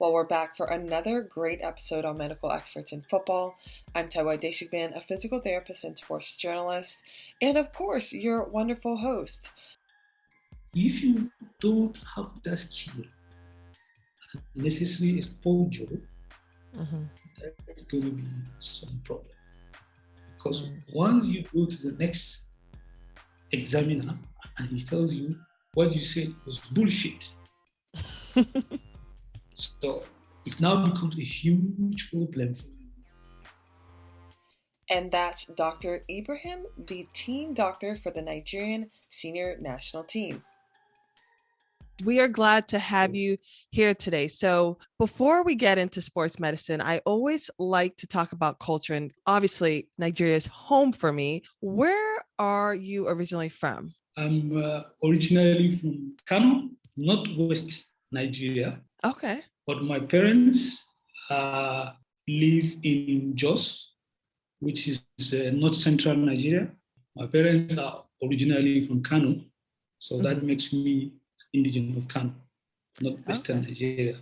Well, we're back for another great episode on medical experts in football. I'm Taiwa Deshigban, a physical therapist and sports journalist, and of course, your wonderful host. If you don't have that skill, necessary exposure, that's going to be some problem. Because once you go to the next examiner and he tells you what you said was bullshit, so it now becomes a huge problem for you. And that's Dr. Ibrahim, the team doctor for the Nigerian Senior National Team. We are glad to have you here today. So before we get into sports medicine, I always like to talk about culture, and obviously Nigeria is home for me. Where are you originally from? I'm originally from Kano, northwest Nigeria. Okay. But my parents live in Jos, which is north central Nigeria. My parents are originally from Kano, so that makes me indigenous of Kano, northwestern Nigeria.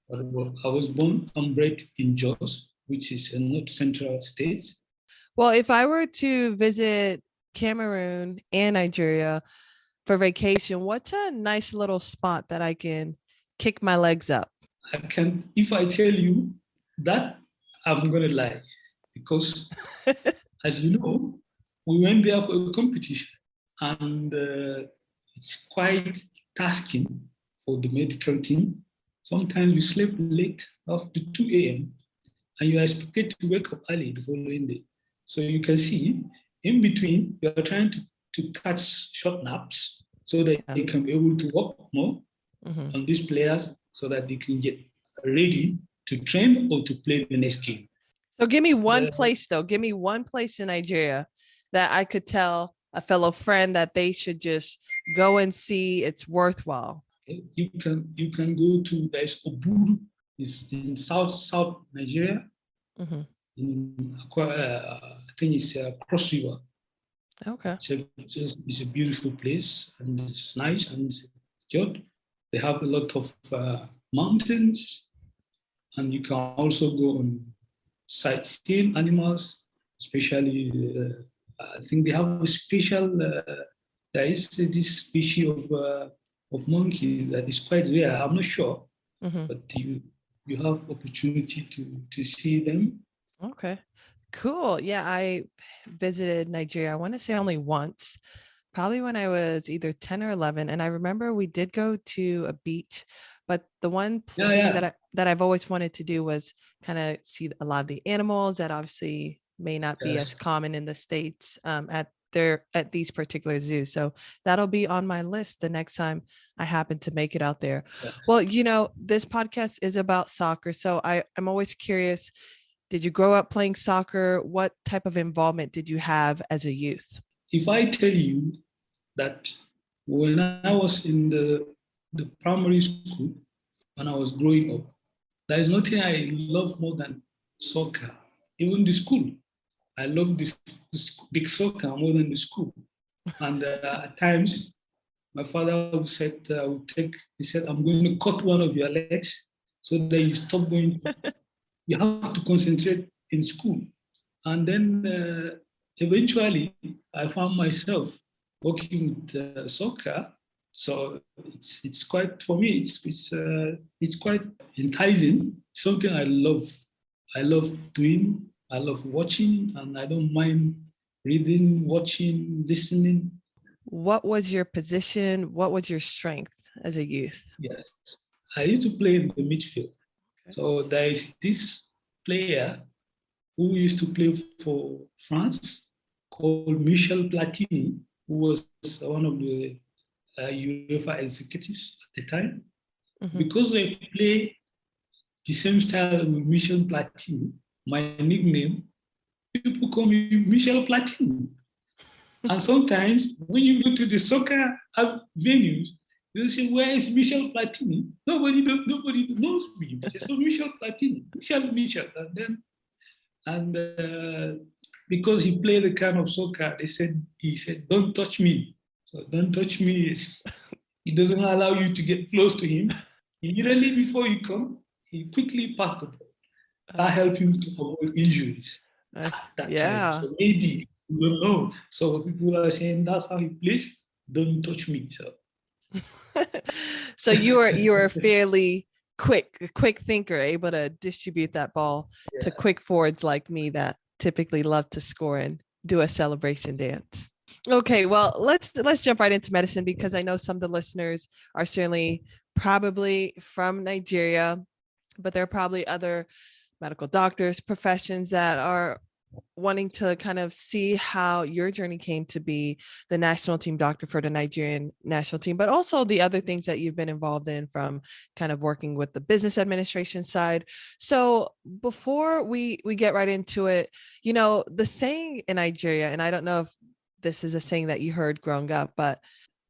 But I was born and bred in Jos, which is a north central state. Well, if I were to visit Cameroon and Nigeria for vacation, what's a nice little spot that I can kick my legs up? If I tell you that, I'm going to lie, because as you know, we went there for a competition, and it's quite tasking for the medical team. Sometimes we sleep late after 2 a.m. and you are expected to wake up early the following day. So you can see in between, you are trying to catch short naps so that they can be able to work more on these players so that they can get ready to train or to play the next game. So give me one place, though. Give me one place in Nigeria that I could tell a fellow friend that they should just go and see. It's worthwhile. You can go to, there's Oburu. It's in south Nigeria. In I think it's Cross River. Okay. It's a beautiful place, and it's nice and secure. They have a lot of mountains, and you can also go on sightseeing animals, especially I think they have a special, there is this species of monkeys that is quite rare. I'm not sure, but you have opportunity to see them. Okay, cool. Yeah, I visited Nigeria, I want to say only once, probably when I was either 10 or 11. And I remember we did go to a beach, but the one thing that I've always wanted to do was kind of see a lot of the animals that obviously may not be as common in the States at these particular zoos. So that'll be on my list the next time I happen to make it out there. Yeah. Well, you know, this podcast is about soccer. So I'm always curious, did you grow up playing soccer? What type of involvement did you have as a youth? If I tell you that when I was in the primary school, when I was growing up, there is nothing I love more than soccer. Even the school, I love the soccer more than the school. And at times, my father would say, he said, I'm going to cut one of your legs so that you stop going. You have to concentrate in school. And then eventually, I found myself working with soccer. So it's quite, for me, it's quite enticing. It's something I love. I love doing. I love watching, and I don't mind reading, watching, listening. What was your position? What was your strength as a youth? Yes, I used to play in the midfield. Okay. So there is this player who used to play for France called Michel Platini, who was one of the UEFA executives at the time. Because I play the same style with Michel Platini, my nickname, people call me Michel Platini. And sometimes when you go to the soccer venues, you say, where is Michel Platini? Nobody knows me. They say, so Michel Platini, Michel. And because he played the kind of soccer, he said, don't touch me. So don't touch me. He doesn't allow you to get close to him. Immediately before you come, he quickly passed the ball. That Oh, helped him to avoid injuries at that time. yeah. So maybe we don't know. So people are saying that's how he plays. Don't touch me. So So you were fairly quick, a quick thinker, able to distribute that ball to yeah. quick forwards like me that typically love to score and do a celebration dance. Okay, well, let's jump right into medicine because I know some of the listeners are certainly probably from Nigeria, but there are probably other medical doctors, professions that are wanting to kind of see how your journey came to be the national team doctor for the Nigerian national team, but also the other things that you've been involved in from kind of working with the business administration side. So before we get right into it, the saying in Nigeria, and I don't know if this is a saying that you heard growing up, but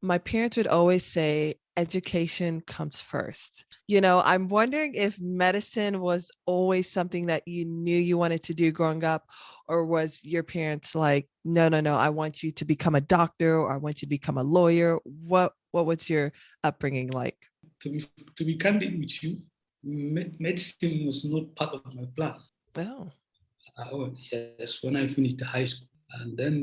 my parents would always say education comes first. I'm wondering if medicine was always something that you knew you wanted to do growing up, or was your parents like, no, no, no, I want you to become a doctor or I want you to become a lawyer? What was your upbringing like? to be to be candid with you, medicine was not part of my plan. Oh. Yes, when I finished the high school. And then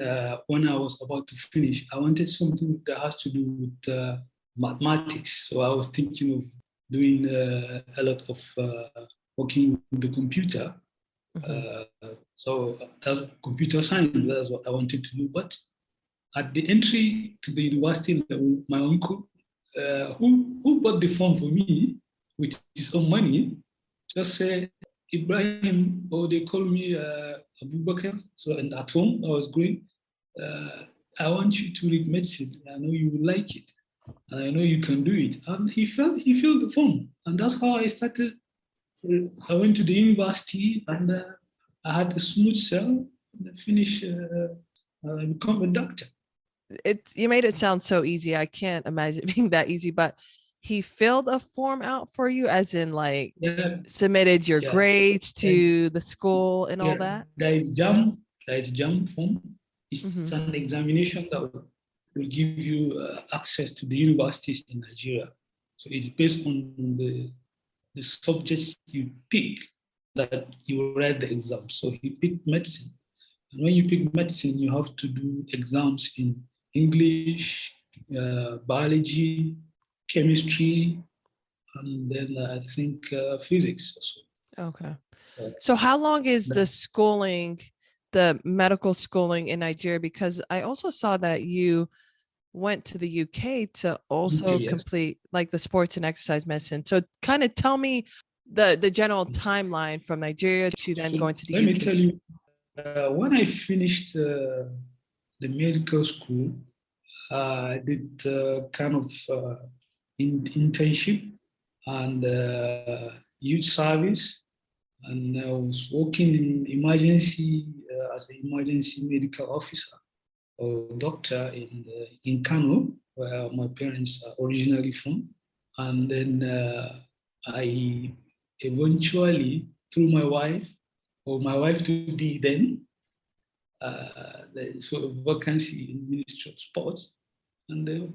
when I was about to finish, I wanted something that has to do with mathematics. So I was thinking of doing a lot of working with the computer. Mhm. Uh, so that's computer science. That's what I wanted to do. But at the entry to the university level, my uncle, who bought the form for me with his own money, just said, Ibrahim, or they call me Abubakar. So, and at home, I was going, uh, I want you to read medicine. I know you will like it. And I know you can do it. And he filled the form. And that's how I started. I went to the university and I had a smooth cell and I finished, become a doctor. You made it sound so easy. I can't imagine it being that easy, but he filled a form out for you, as in like Yeah, submitted your yeah. grades to the school and all Yeah, that. there is jam form. Mm-hmm. It's an examination that will give you access to the universities in Nigeria. So it's based on the subjects you pick that you write the exam. So he picked medicine. And when you pick medicine, you have to do exams in English, biology, chemistry, and then I think physics also. Okay. Uh, So how long is the schooling, the medical schooling in Nigeria? Because I also saw that you went to the UK to okay, also yes. complete like the sports and exercise medicine. So kind of tell me the general timeline from Nigeria to then So going to the let me UK. tell you, when I finished the medical school, I did kind of internship and youth service, and I was working in emergency as an emergency medical officer or doctor in Kano, where my parents are originally from. And then I eventually, through my wife, or my wife to be then, the sort of vacancy in Ministry of Sports. And the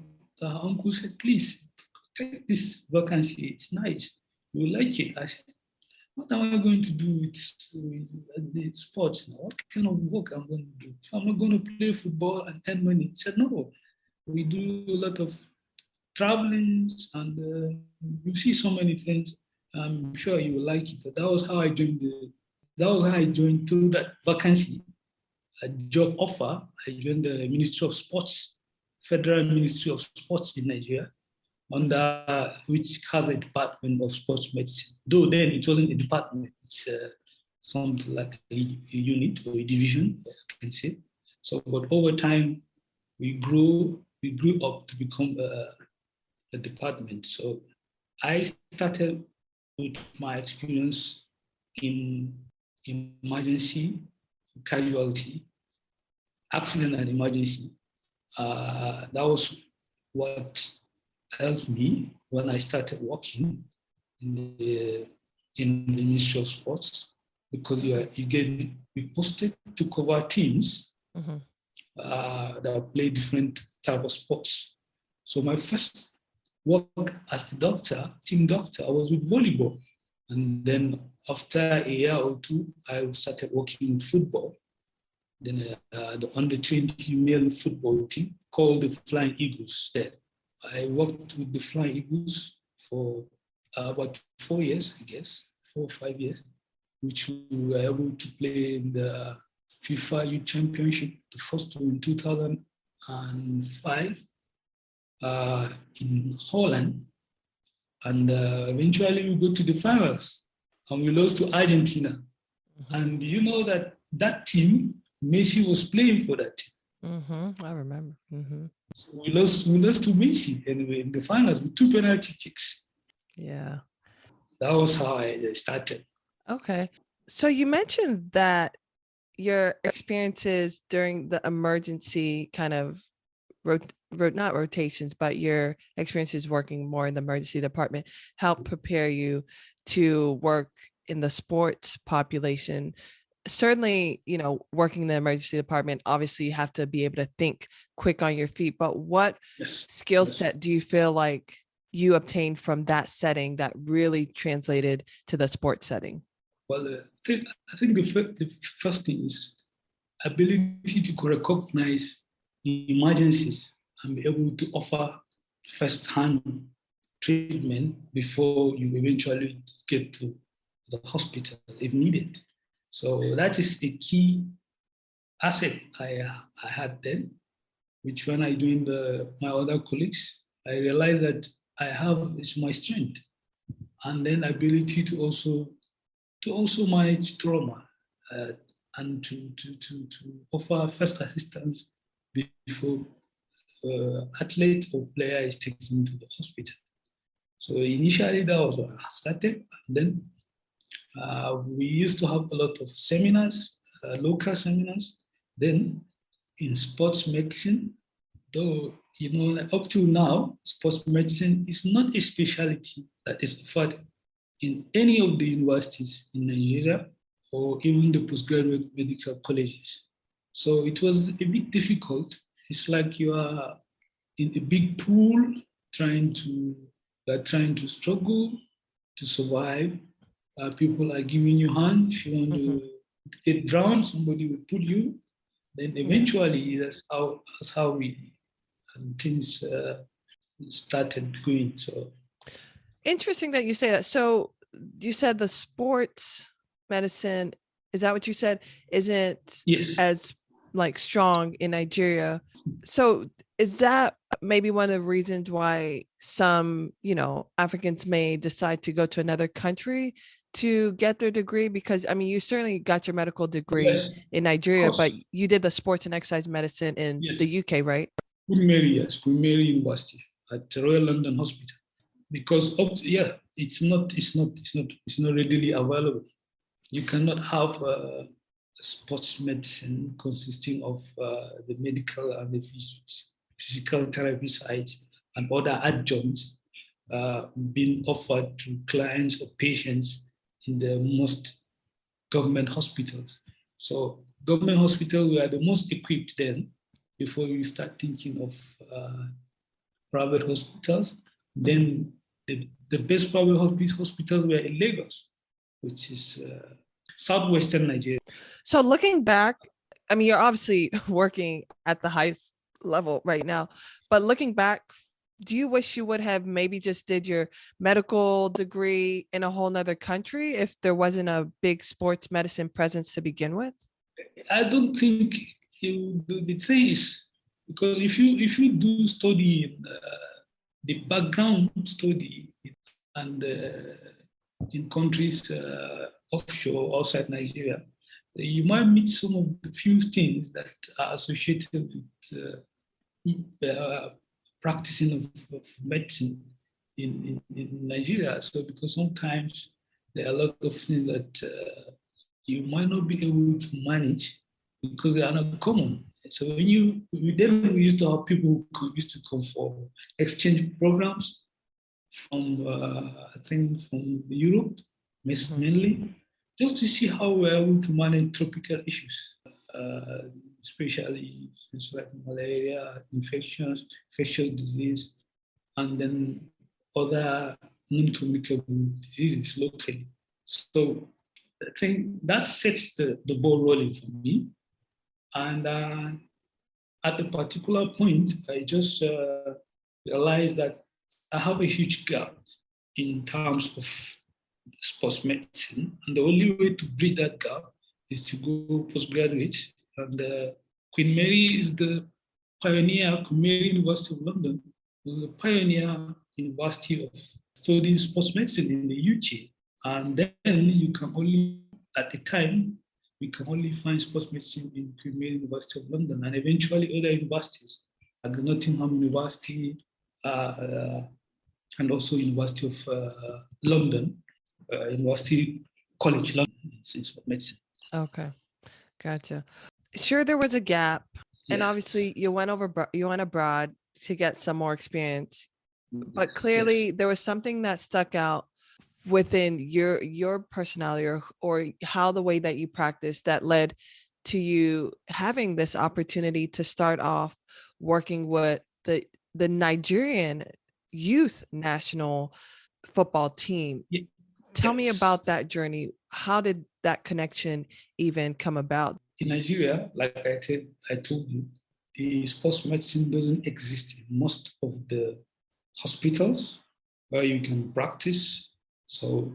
uncle said, please, take this vacancy. It's nice. You like it. I said, what am I going to do with the sports now? What kind of work I'm going to do? If I'm not going to play football and earn money. He said, no, we do a lot of traveling and you see so many things. I'm sure you will like it. That was how I joined through that vacancy, a job offer. I joined the Ministry of Sports, Federal Ministry of Sports in Nigeria, under which has a department of sports medicine. Though then it wasn't a department, it's something like a unit or a division, I can say. So, but over time, we grew up to become a department. So I started with my experience in emergency, casualty, accident and emergency. That was what helped me when I started working in the Ministry of Sports, because you get posted to cover teams Mhm. that play different type of sports. So my first work as a doctor, team doctor, I was with volleyball. And then after a year or two, I started working in football. Then the under 20 male football team called the Flying Eagles there. I worked with the Flying Eagles for about 4 years, I guess, 4 or 5 years, which we were able to play in the FIFA Youth Championship, the first one in 2005 in Holland. And eventually we go to the finals and we lost to Argentina. Mm-hmm. And you know that team, Messi was playing for that team. Mm-hmm. I remember. Mm-hmm. So we lost to Messi anyway in the finals with 2 penalty kicks. Yeah. That was how I started. Okay. So you mentioned that your experiences during the emergency kind of not rotations, but your experiences working more in the emergency department help prepare you to work in the sports population. Certainly, working in the emergency department, obviously you have to be able to think quick on your feet, but what skill set do you feel like you obtained from that setting that really translated to the sports setting? Well, I think the first thing is ability to recognize emergencies and be able to offer first-hand treatment before you eventually get to the hospital if needed. So that is the key asset I had then, which when I joined my other colleagues, I realized that I have is my strength, and then ability to also manage trauma and to offer first assistance before athlete or player is taken to the hospital. So initially that was what I started, and then we used to have a lot of seminars, local seminars. Then in sports medicine, though, up till now, sports medicine is not a specialty that is offered in any of the universities in Nigeria or even the postgraduate medical colleges. So it was a bit difficult. It's like you are in a big pool trying to struggle to survive. People are giving you hand. If you want to get drowned, somebody will pull you. Then eventually, that's how we things started going. So interesting that you say that. So you said the sports medicine, is that what you said, isn't as strong in Nigeria? So is that maybe one of the reasons why some Africans may decide to go to another country to get their degree? Because you certainly got your medical degree in Nigeria, but you did the sports and exercise medicine in the UK, right? Queen Mary University at Royal London Hospital. Because it's not readily available. You cannot have sports medicine consisting of the medical and the physical therapy sides and other adjuncts being offered to clients or patients in the most government hospitals. So government hospitals were the most equipped then before you start thinking of private hospitals. Then the best private hospitals were in Lagos, which is southwestern Nigeria. So looking back, you're obviously working at the highest level right now, but looking back, do you wish you would have maybe just did your medical degree in a whole nother country if there wasn't a big sports medicine presence to begin with? I don't think the thing is, because if you do study the background study and in countries offshore, outside Nigeria, you might meet some of the few things that are associated with practicing of medicine in Nigeria. So because sometimes there are a lot of things that you might not be able to manage because they are not common. So when we used to have people who used to come for exchange programs from I think from Europe, mainly, just to see how we're able to manage tropical issues, especially things like malaria, infectious disease, and then other non-communicable diseases locally. So I think that sets the ball rolling for me. And at a particular point, I just realized that I have a huge gap in terms of sports medicine. And the only way to bridge that gap is to go postgraduate. And Queen Mary is the pioneer. Queen Mary University of London was a pioneer university of studying sports medicine in the UK. And then you can only, at the time, we can only find sports medicine in Queen Mary University of London and eventually other universities like the Nottingham University and also University of London, University College London in sports medicine. Okay, gotcha. Sure, there was a gap, and Yes. obviously you went abroad to get some more experience, but clearly Yes. there was something that stuck out within your personality or how the way that you practice that led to you having this opportunity to start off working with the Nigerian youth national football team. Tell me Yes. about that journey. How did that connection even come about? In Nigeria, like I told you, the sports medicine doesn't exist in most of the hospitals where you can practice. So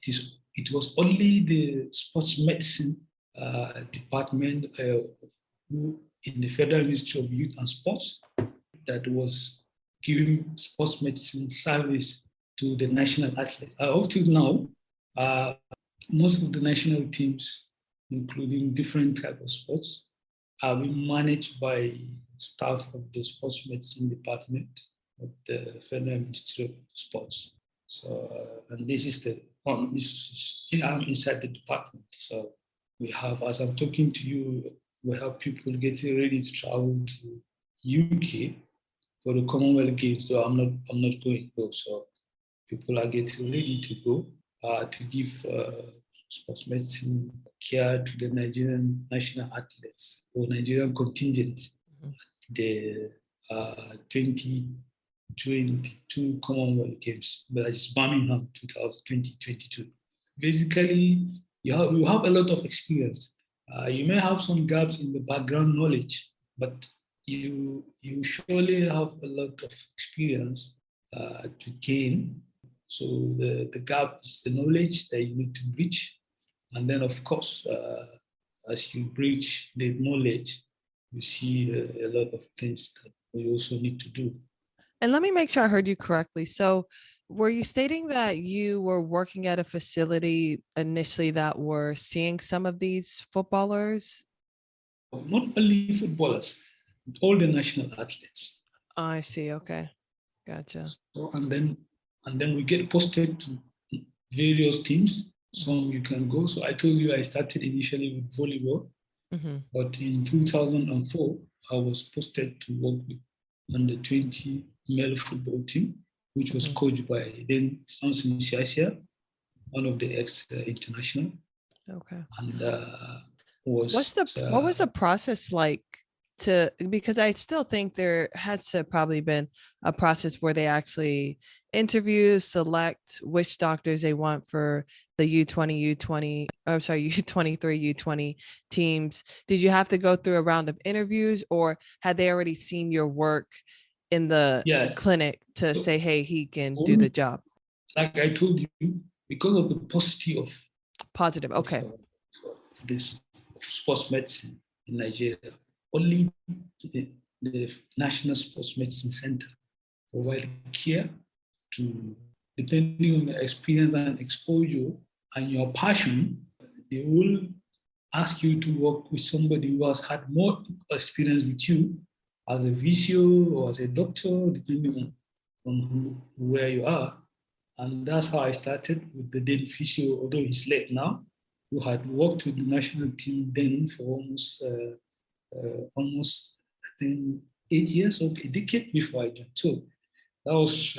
it was only the sports medicine department in the Federal Ministry of Youth and Sports that was giving sports medicine service to the national athletes. Up to now, most of the national teams, including different types of sports, are being managed by staff of the sports medicine department of the Federal Ministry of Sports. So, and this is I'm inside the department. So we have, as I'm talking to you, we have people getting ready to travel to UK for the Commonwealth Games. So I'm not going though. So people are getting ready to go to give sports medicine care to the Nigerian national athletes or Nigerian contingent at the 2022 Commonwealth Games, that is Birmingham 2022. Basically, you have a lot of experience. You may have some gaps in the background knowledge, but you surely have a lot of experience to gain. So the gap is the knowledge that you need to bridge. And then, of course, as you bridge the knowledge, you see a lot of things that we also need to do. And let me make sure I heard you correctly. So, were you stating that you were working at a facility initially that were seeing some of these footballers? Not only footballers, all the national athletes. Oh, I see. Okay. Gotcha. So, and then we get posted to various teams. Some you can go. So I told you I started initially with volleyball, but in 2004 I was posted to work with under 20 male football team, which was coached by then Samson Siasia, one of the ex-international. Okay. And what was the process like because I still think there has to probably been a process where they actually interview, select which doctors they want for the U23, U20 teams. Did you have to go through a round of interviews, or had they already seen your work in the clinic to say, hey, he can do the job? Like I told you, because of the paucity of okay, this sports medicine in Nigeria, only the National Sports Medicine Center provide care to, depending on your experience and exposure and your passion, they will ask you to work with somebody who has had more experience with you as a physio or as a doctor, depending on where you are. And that's how I started with the then physio, although he's late now, who had worked with the national team then for almost I think 8 years or a decade before I joined. So that was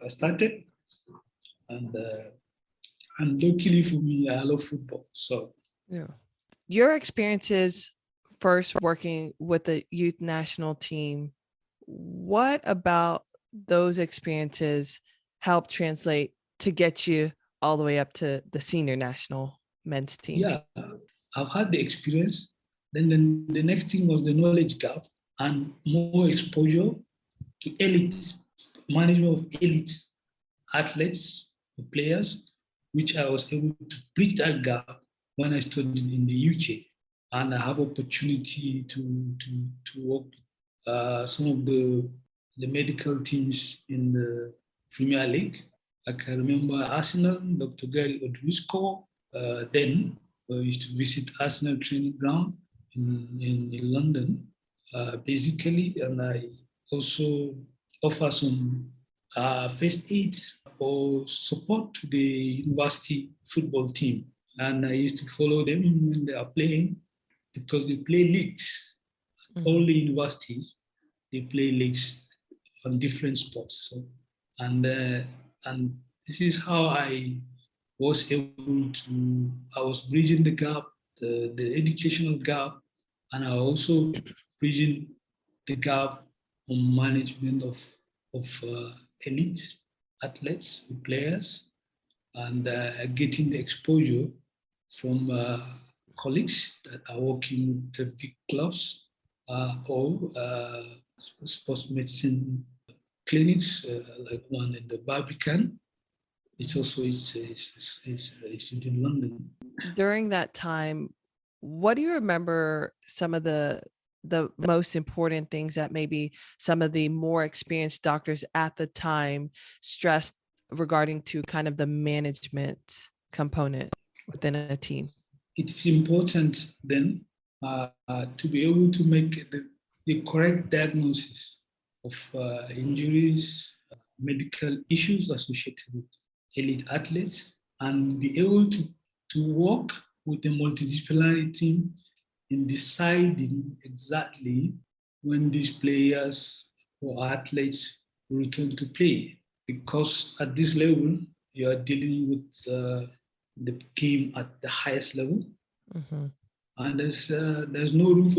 I started, and luckily for me, I love football. So yeah, your experiences first working with the youth national team, what about those experiences helped translate to get you all the way up to the senior national men's team? Yeah, I've had the experience. Then the next thing was the knowledge gap and more exposure to elite, management of elite athletes, players, which I was able to bridge that gap when I studied in the UK. And I have opportunity to work some of the medical teams in the Premier League. I can remember Arsenal, Dr. Gary Odrisco. Then I used to visit Arsenal training ground in London, basically, and I also offer some first aid or support to the university football team. And I used to follow them when they are playing because they play leagues. All the universities, they play leagues on different sports. So, and this is how I was able to, I was bridging the gap, the educational gap, and I also bridging the gap on management of elite athletes, players, and getting the exposure from colleagues that are working with the big clubs or sports medicine clinics, like one in the Barbican. It's also it's in London. During that time, what do you remember some of the most important things that maybe some of the more experienced doctors at the time stressed regarding to kind of the management component within a team? It is important then to be able to make the correct diagnosis of injuries, medical issues associated with elite athletes, and be able to work with a multidisciplinary team in deciding exactly when these players or athletes return to play. Because at this level, you are dealing with the game at the highest level, and there's no room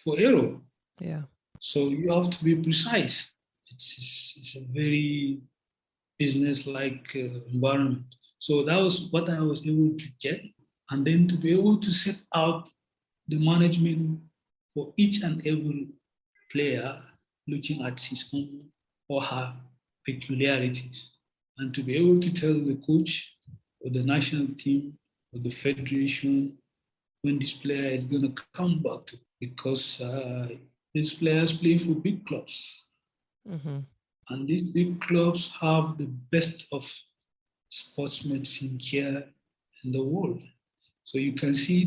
for error. Yeah. So you have to be precise. It's a very business-like environment. So that was what I was able to get, and then to be able to set out the management for each and every player, looking at his own or her peculiarities, and to be able to tell the coach or the national team or the federation when this player is going to come back to, because these players play for big clubs. And these big clubs have the best of sports medicine care in the world. So you can see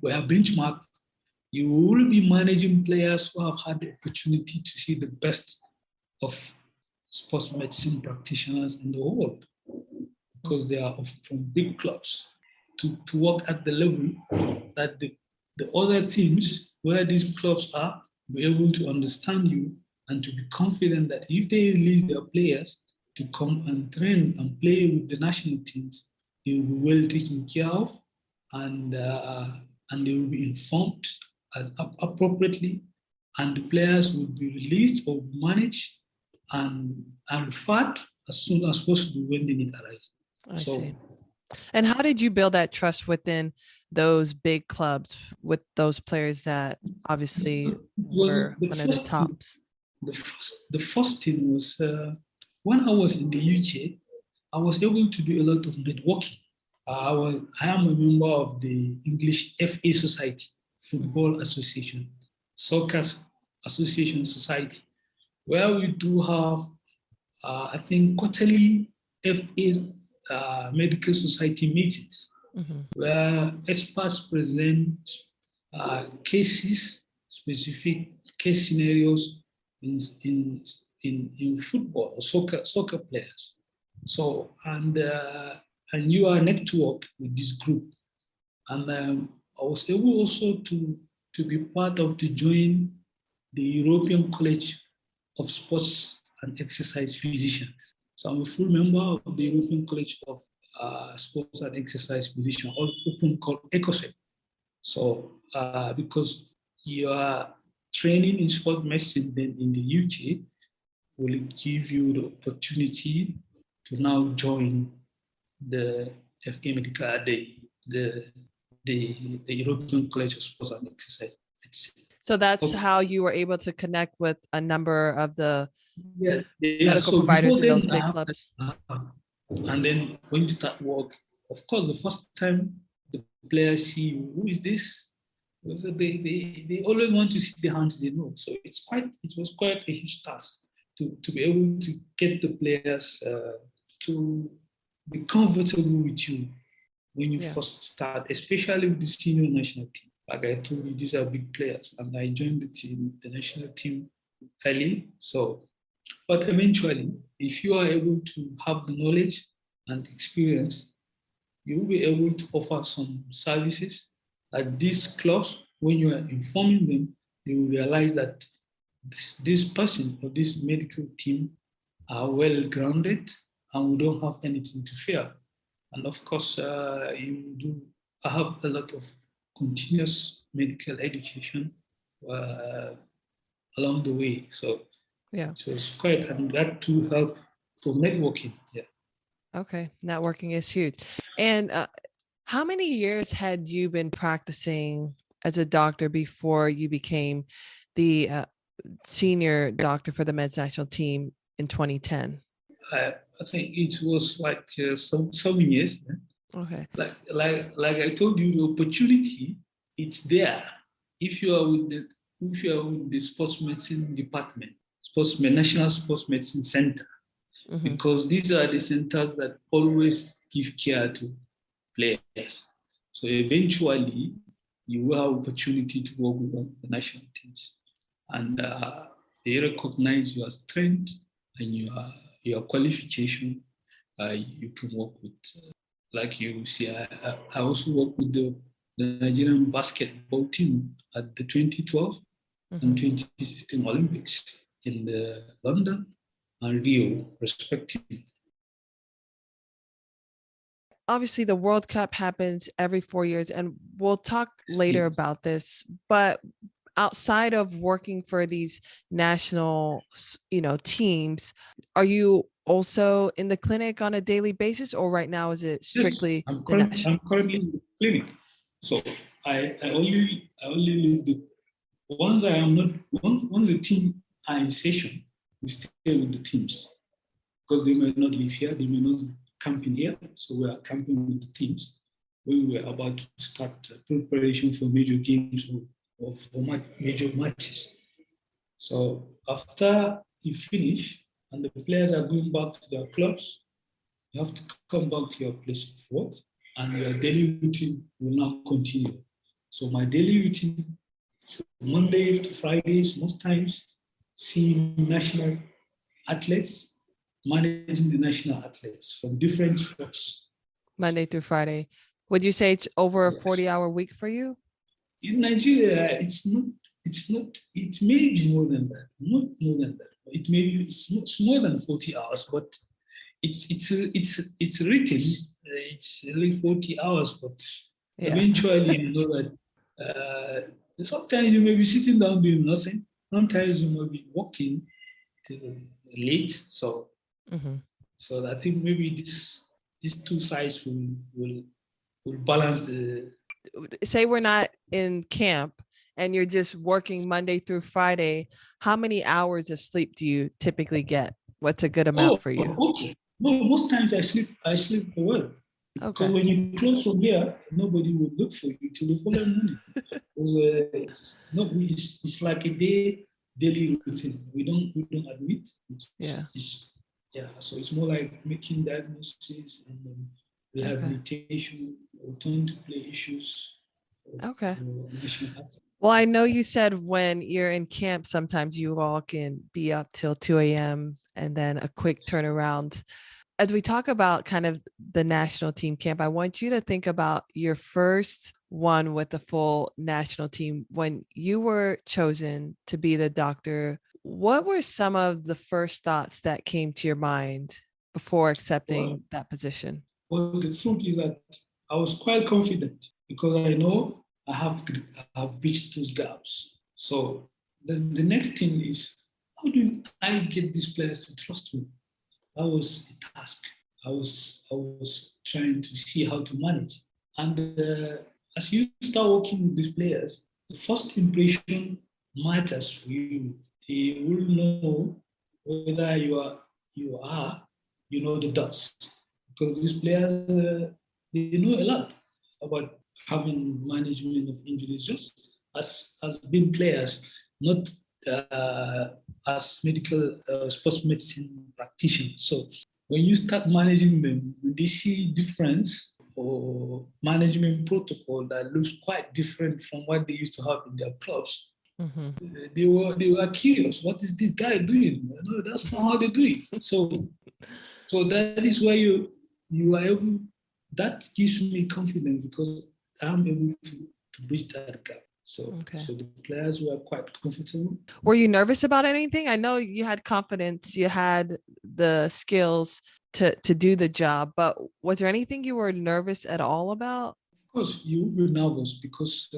where benchmark, you will be managing players who have had the opportunity to see the best of sports medicine practitioners in the world, because they are from big clubs, to work at the level that the other teams where these clubs are be able to understand you and to be confident that if they release their players to come and train and play with the national teams, they will be well taken care of, and they will be informed appropriately, and the players will be released or managed and referred as soon as possible when the need arises. I see. And how did you build that trust within those big clubs with those players that obviously were one of the tops? The first thing was when I was in the UK, I was able to do a lot of networking. I am a member of the English FA Society, Football Association, Soccer Association Society, where we do have, I think, quarterly FA medical society meetings, where experts present cases, specific case scenarios in football or soccer players. So and you are network with this group, and I was able also to be part of to join the European College of Sports and Exercise Physicians. So I'm a full member of the European College of Sports and Exercise Physicians, often called ECOSEP. So because you are training in sport medicine then in the UK, will give you the opportunity to now join the FA Medical, the European College of Sports and Exercise. So that's Okay. how you were able to connect with a number of the Yeah. medical So before providers in then, those big clubs. and then when you start work, of course, the first time the players see you, who is this? So they always want to see the hands they know. So it was quite a huge task to be able to get the players to be comfortable with you when you first start, especially with the senior national team. Like I told you, these are big players, and I joined the national team early. So, but eventually, if you are able to have the knowledge and experience, you will be able to offer some services at these clubs. When you are informing them, you will realize that this person or this medical team are well grounded and we don't have anything to fear. And of course, you do have a lot of continuous medical education along the way. So it was quite, and that too helped for networking. Yeah. Okay, networking is huge. And how many years had you been practicing as a doctor before you became the senior doctor for the men's national team in 2010? I think it was like some years. Okay. Like I told you, the opportunity it's there if you are with the sports medicine department, National Sports Medicine Center, because these are the centers that always give care to players. So eventually, you will have opportunity to work with the national teams, and they recognize your strength and your qualification. You can work with, like you see, I also work with the Nigerian basketball team at the 2012 and 2016 Olympics in London and Rio, respectively. Obviously, the World Cup happens every 4 years, and we'll talk later about this. But outside of working for these national, teams, are you also in the clinic on a daily basis, or right now is it strictly I'm the national? I'm currently in the clinic, so I only leave the once I am not once the team are in session, we stay with the teams because they may not live here, they may not camp in here, so we are camping with the teams when we are about to start preparation for major games or major matches. So after you finish and the players are going back to their clubs, you have to come back to your place of work and your daily routine will now continue. So my daily routine, Monday to Fridays, most times, seeing national athletes, managing the national athletes from different sports. Monday through Friday. Would you say it's over a Yes. 40-hour week for you? In Nigeria, it may be more than that, not more than that. It may be, it's more than 40 hours, but it's written, it's really 40 hours, but eventually you know that sometimes you may be sitting down doing nothing. Sometimes you may be working till late. So I think maybe these two sides will balance the. Say we're not in camp and you're just working Monday through Friday. How many hours of sleep do you typically get? What's a good amount for you? Okay. No, most times I sleep well. Okay. So when you close from here, nobody will look for you till the following morning. It's like a daily routine. We don't admit. So it's more like making diagnoses and rehabilitation, return to play issues. Okay. Well, I know you said when you're in camp, sometimes you all can be up till 2 a.m. and then a quick turnaround. As we talk about kind of the national team camp, I want you to think about your first one with the full national team. When you were chosen to be the doctor, what were some of the first thoughts that came to your mind before accepting that position? Well, the truth is that I was quite confident because I know I have bridged those gaps. So the next thing is, how do I get these players to trust me? That was a task. I was trying to see how to manage. And as you start working with these players, the first impression matters for you. They will know whether you know the dots, because these players they know a lot about having management of injuries, just as being players, not as medical sports medicine practitioners. So when you start managing them, they see difference or management protocol that looks quite different from what they used to have in their clubs. Mm-hmm. They were curious. What is this guy doing? No, that's not how they do it. So that is why you are able. That gives me confidence because I'm able to bridge that gap. Okay. So the players were quite comfortable. Were you nervous about anything? I know you had confidence, you had the skills to do the job, but was there anything you were nervous at all about? Of course, you will be nervous because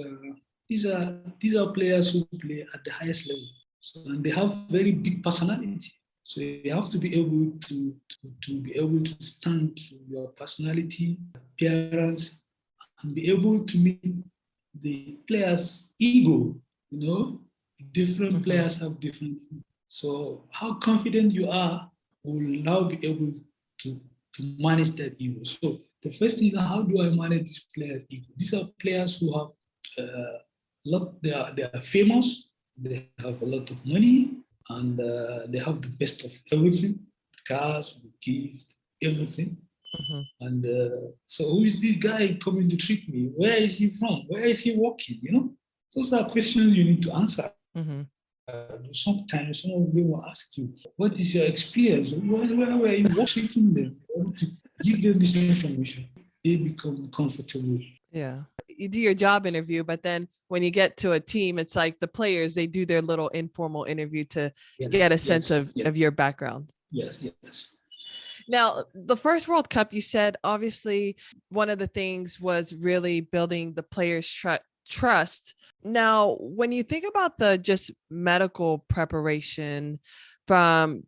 these are players who play at the highest level, so, and they have very big personality. So you have to be able to be able to stand to your personality, appearance, and be able to meet the players' ego. You know, different players have different. So how confident you are will now be able to manage that ego. So the first thing is, how do I manage these players' ego? These are players who have they are famous, they have a lot of money, and they have the best of everything, cars, gifts, everything. Mm-hmm. And so who is this guy coming to trick me? Where is he from? Where is he working? Those are questions you need to answer. Mm-hmm. Sometimes some of them will ask you, what is your experience? Where were you working them? To give them this information. They become comfortable. Yeah. You do your job interview, but then when you get to a team, it's like the players, they do their little informal interview to get a sense of your background. Yes, yes. Now, the first World Cup, you said, obviously, one of the things was really building the players' trust. Now, when you think about the just medical preparation from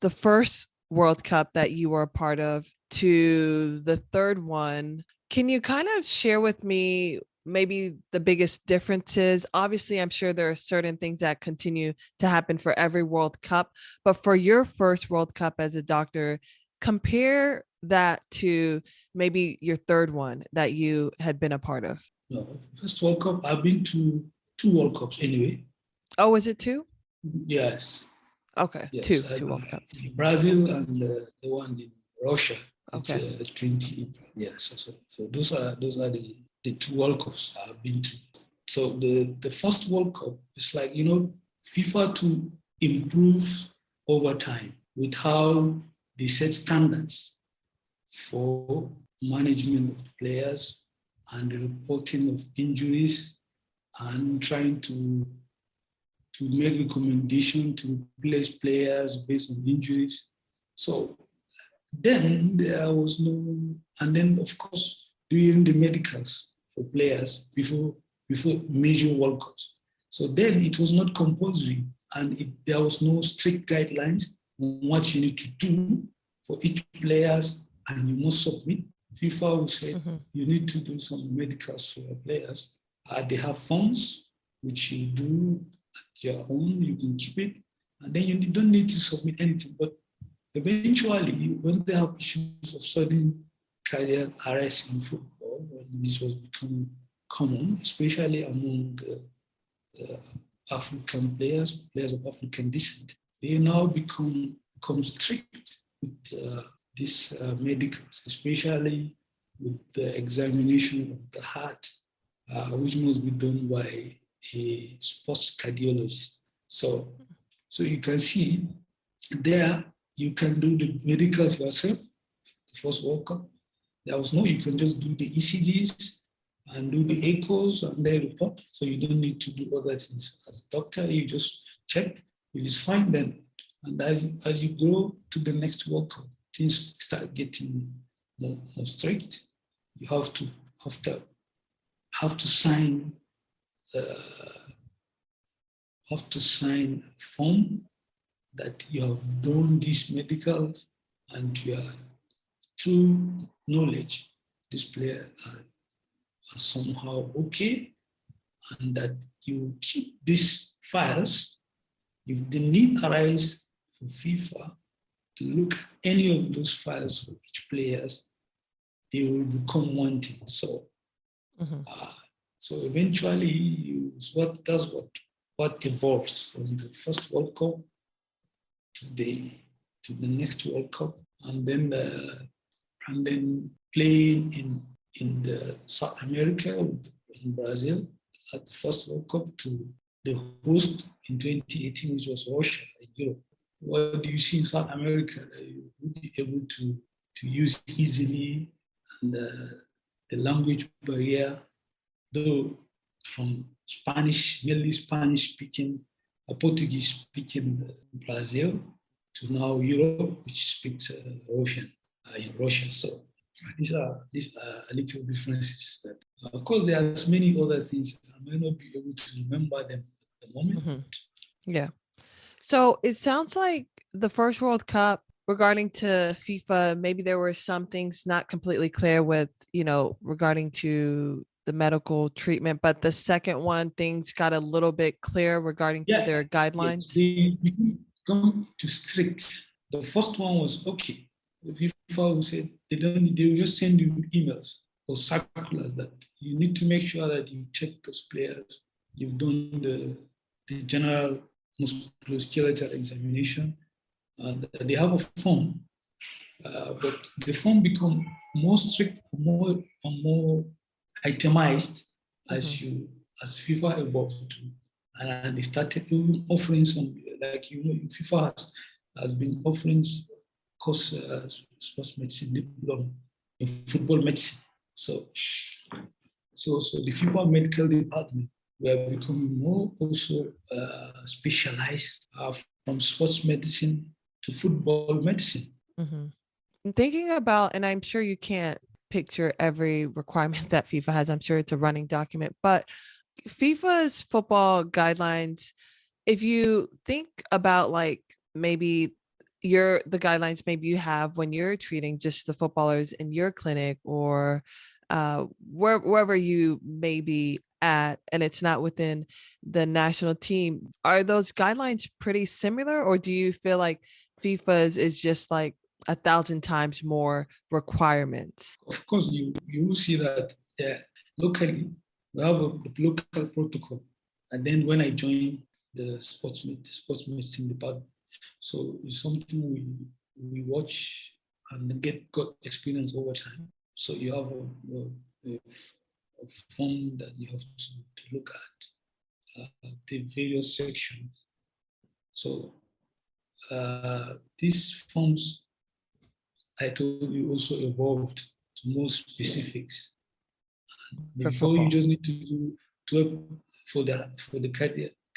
the first World Cup that you were a part of to the third one, can you kind of share with me maybe the biggest differences? Obviously, I'm sure there are certain things that continue to happen for every World Cup, but for your first World Cup as a doctor, compare that to maybe your third one that you had been a part of. No, first World Cup, I've been to 2 World Cups anyway. Oh, was it 2? Yes. Okay, Yes. two World Cups. Brazil and the one in Russia. Okay. It's 20. Yes. So those are the 2 World Cups I've been to. So the first World Cup is like, FIFA to improve over time with how they set standards for management of players and the reporting of injuries and trying to make recommendation to replace players based on injuries. So then there was no, and then of course doing the medicals for players before major World Cups. So then it was not compulsory, and there was no strict guidelines on what you need to do for each players, and you must submit. FIFA will say you need to do some medicals for your players. They have forms which you do at your own. You can keep it, and then you don't need to submit anything. But eventually, when they have issues of sudden cardiac arrest in football, when this was becoming common, especially among African players of African descent, they now become strict with these medicals, especially with the examination of the heart, which must be done by a sports cardiologist. So you can see there, you can do the medicals yourself. The first World Cup, there was no, you can just do the ECGs and do the echoes and then report. So you don't need to do other things. As a doctor, you just check. If it's fine, then. And as you go to the next World Cup, things start getting more strict. You have to sign a form that you have done these medicals and you are true knowledge this player are somehow okay, and that you keep these files. If the need arises for FIFA to look at any of those files for each players, they will become one thing. So, so eventually, that's what evolves from the first World Cup to the next World Cup, and then playing in the South America, in Brazil, at the first World Cup, to the host in 2018, which was Russia in Europe. What do you see in South America that you would be able to use easily, and the language barrier, though from Spanish, mainly Spanish speaking, Portuguese speaking Brazil, to now Europe, which speaks Russian in Russia. So these are little differences that, of course, there are many other things. I may not be able to remember them at the moment. Yeah. So it sounds like the first World Cup, regarding to FIFA, maybe there were some things not completely clear with, regarding to the medical treatment, but the second one, things got a little bit clear regarding to their guidelines. They become too strict. The first one was okay. FIFA will say they will just send you emails or circulars that you need to make sure that you check those players. You've done the general musculoskeletal examination, and they have a form, but the form become more strict, more itemized as FIFA evolved to, and they started even offering some, like FIFA has been offering course sports medicine diploma in football medicine. So the FIFA medical department were becoming more also specialized from sports medicine to football medicine. I'm thinking about, and I'm sure you can't picture every requirement that FIFA has. I'm sure it's a running document, but FIFA's football guidelines, if you think about like maybe the guidelines maybe you have when you're treating just the footballers in your clinic, or wherever you may be at, and it's not within the national team, are those guidelines pretty similar, or do you feel like FIFA's is just like 1,000 times more requirements? Of course, you will see that locally we have a local protocol, and then when I joined the sports medicine department, so it's something we watch and got experience over time. So you have a form that you have to look at the various sections. So these forms, I told you, also evolved to more specifics. Before, you just need to do 12 for the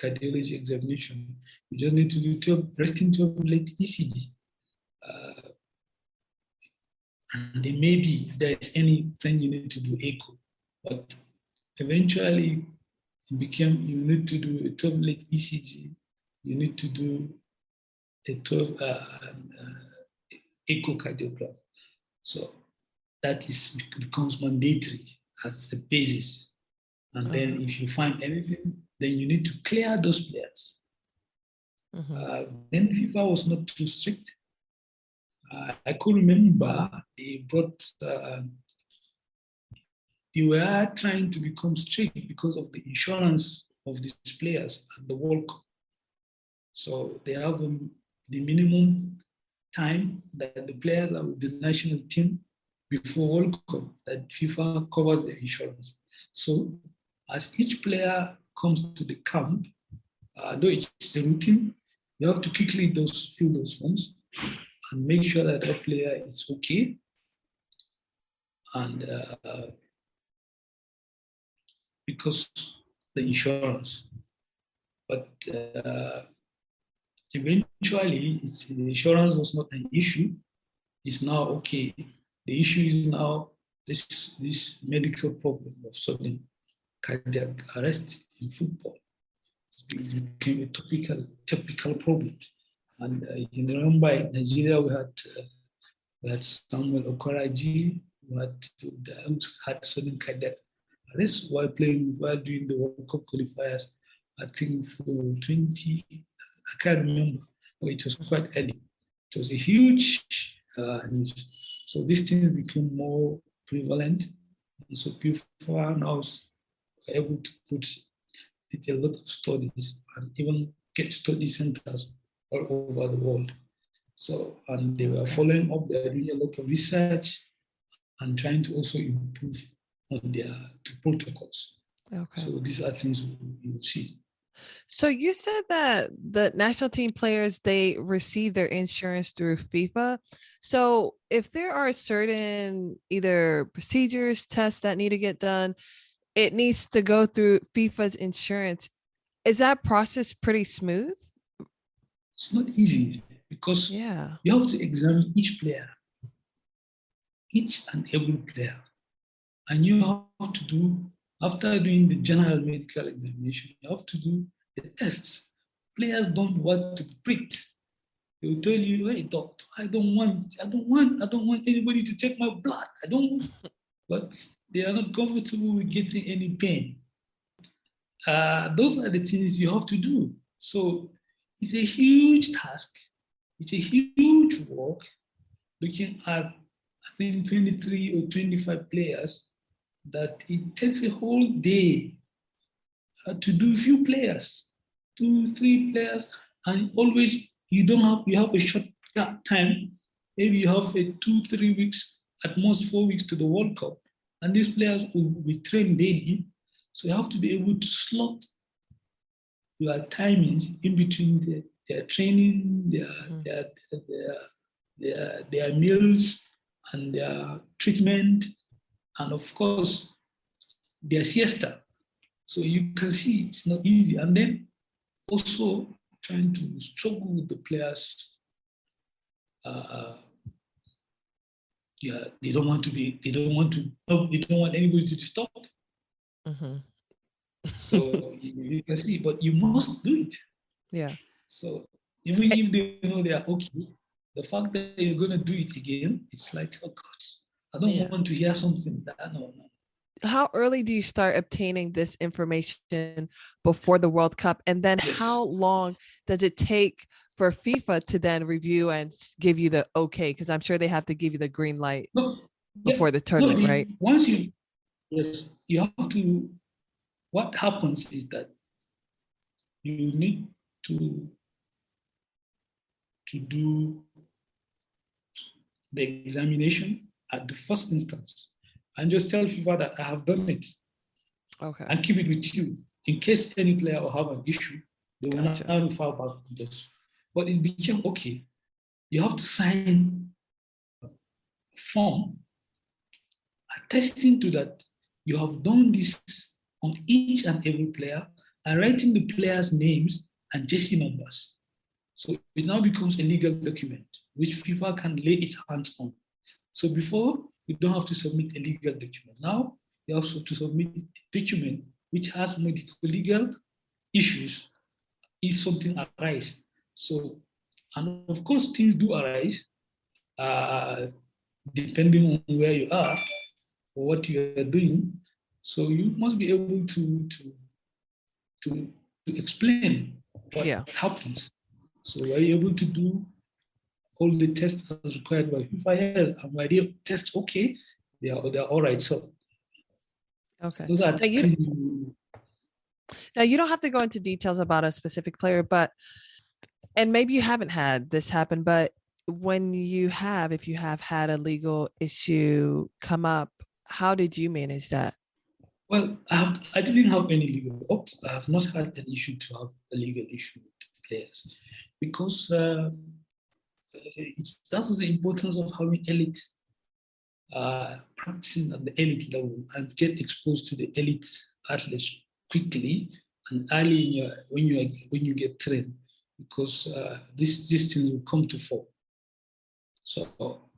cardiology examination. You just need to do 12 resting 12 late ECG. And then maybe if there is anything you need to do echo. But eventually it became you need to do a 12 late ECG, you need to do a 12 echocardiogram. So that becomes mandatory as the basis. And then if you find anything, then you need to clear those players. Then FIFA was not too strict. I could remember they were trying to become strict because of the insurance of these players at the World Cup. So they have the minimum time that the players are with the national team before World Cup that FIFA covers the insurance. So as each player comes to the camp, though it's a routine, you have to quickly fill those forms and make sure that that player is okay. And because the insurance, but eventually the insurance was not an issue. It's now okay. The issue is now this medical problem of sudden cardiac arrest in football. It became a typical problem. And you remember in Nigeria we had Samuel Okaraji, had sudden cardiac arrest while doing the World Cup qualifiers. I think for 20, I can't remember, but it was quite early. It was a huge news. So these things become more prevalent. And so people now able to did a lot of studies and even get study centers all over the world. So, and they were following up, they were doing a lot of research and trying to also improve on the protocols. Okay. So these are things you will see. So you said that the national team players, they receive their insurance through FIFA. So if there are certain either procedures, tests that need to get done, it needs to go through FIFA's insurance. Is that process pretty smooth? It's not easy because Yeah. you have to examine each player, each and every player. And you have to do, after doing the general medical examination, you have to do the tests. Players don't want to be pricked. They will tell you, hey, doctor, I don't want anybody to take my blood. I don't want, but they are not comfortable with getting any pain. Those are the things you have to do. So it's a huge task. It's a huge work looking at, I think, 23 or 25 players that it takes a whole day to do few players, 2, 3 players, and always you have a short time. Maybe you have a 2, 3 weeks, at most 4 weeks to the World Cup, and these players will be trained daily. So you have to be able to slot your timings in between their training, their meals, and their treatment, and of course, their siesta. So you can see it's not easy. And then also trying to struggle with the players. They don't want anybody to disturb. Mm-hmm. So you can see, but you must do it. Yeah. So even if they know they are okay, the fact that you're going to do it again, it's like, oh God, I don't want to hear something that no. How early do you start obtaining this information before the World Cup? And then how long does it take for FIFA to then review and give you the okay? Because I'm sure they have to give you the green light before the tournament, right? Once you have to, what happens is that you need to do the examination at the first instance and just tell FIFA that I have done it. Okay. And keep it with you. In case any player will have an issue, they will not refer back to this. But it became okay. You have to sign a form attesting to that you have done this on each and every player and writing the players' names and jersey numbers. So it now becomes a legal document which FIFA can lay its hands on. So before, you don't have to submit a legal document. Now, you have to submit a document which has medical legal issues if something arises. So, and of course, things do arise depending on where you are or what you are doing. So you must be able to explain what happens. So are you able to do all the tests as required by FIFA? Yes, and my idea test, okay, they're all right. So okay. Those are now you don't have to go into details about a specific player, but and maybe you haven't had this happen, but when you have, if you have had a legal issue come up, how did you manage that? Well, I didn't have any legal. I have not had an issue to have a legal issue with players because that's the importance of having elite practicing at the elite level and get exposed to the elite athletes quickly and early in when you get trained, because these things will come to fall. So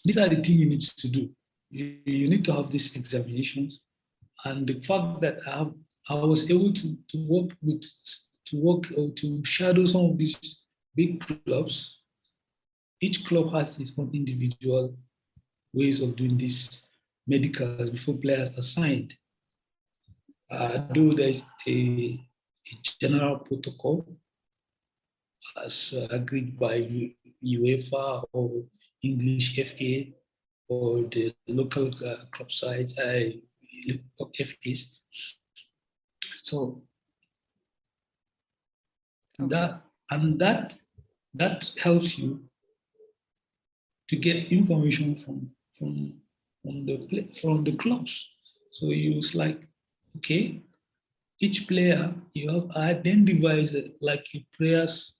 these are the things you need to do. You need to have these examinations, and the fact that I was able to shadow some of these big clubs. Each club has its own individual ways of doing this medicals before players are signed. Though there's a general protocol as agreed by UEFA or English FA or the local club sides, FAs. So Okay. that helps you to get information from the clubs. So it's like, okay, each player you have identified like a players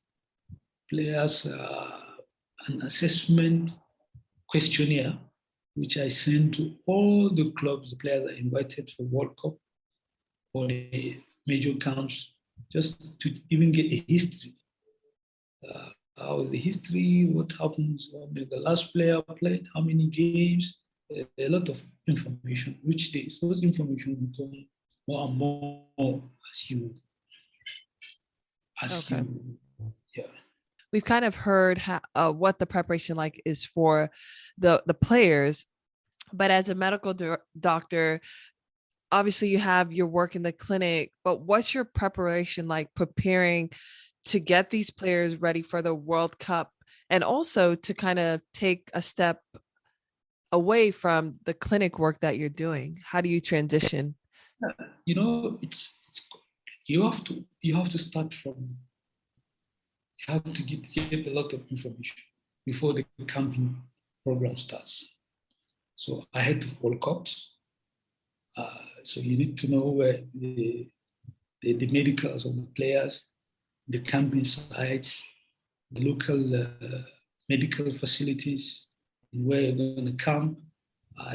an assessment questionnaire, which I send to all the clubs the players are invited for World Cup or the major camps, just to even get a history. How is the history? What happens? When the last player played? How many games? A lot of information. Which days those information become more and more as Okay. you yeah. We've kind of heard what the preparation like is for the players, but as a medical doctor, obviously you have your work in the clinic, but what's your preparation like preparing to get these players ready for the World Cup and also to kind of take a step away from the clinic work that you're doing? How do you transition? You know, it's you have to start from you have to get a lot of information before the camping program starts. So I had to World Cups. So you need to know where the medicals of the players, the camping sites, the local medical facilities, where you're going to camp,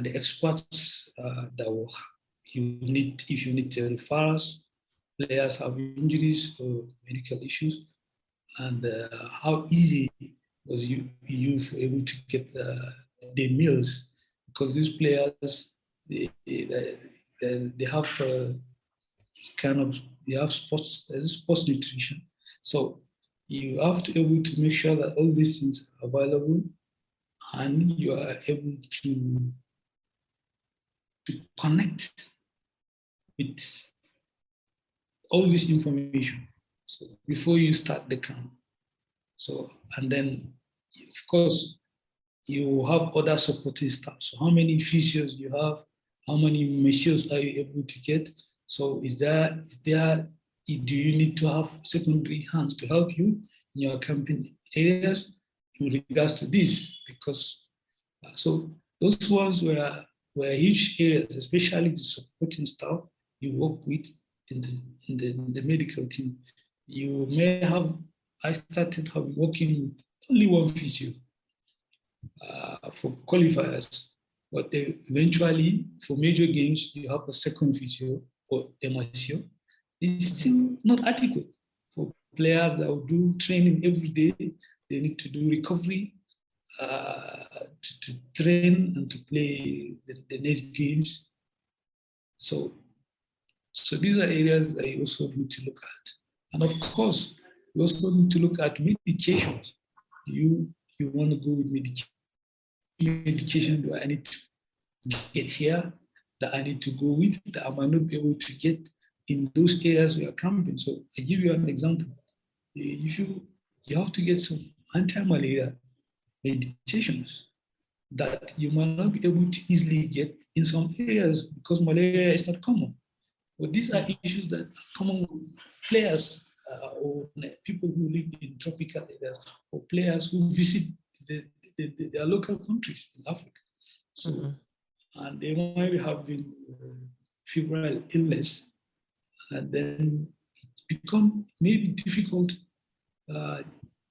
the experts that will you need if you need to referrals, players have injuries or medical issues, and how easy was you able to get the meals because these players they have kind of they have sports nutrition, so you have to be able to make sure that all these things are available and you are able to connect with all this information so before you start the camp. So, and then, of course, you have other supporting staff. So, how many physios you have? How many machines are you able to get? So, do you need to have secondary hands to help you in your camping areas in regards to this? Because so those ones were huge areas, especially the supporting staff you work with in the medical team. You may have I started working with only one physio for qualifiers, but eventually for major games you have a second physio or MSO. It's still not adequate for players that will do training every day. They need to do recovery to train and to play the next games. So these are areas that you also need to look at. And of course, you also need to look at medications. You want to go with medication do I need to get here that I need to go with that I might not be able to get in those areas we are camping. So I give you an example. If you have to get some anti-malaria medications that you might not be able to easily get in some areas because malaria is not common. But these are issues that are common with players or people who live in tropical areas or players who visit their local countries in Africa. So, and they might be having febrile illness, and then it become maybe difficult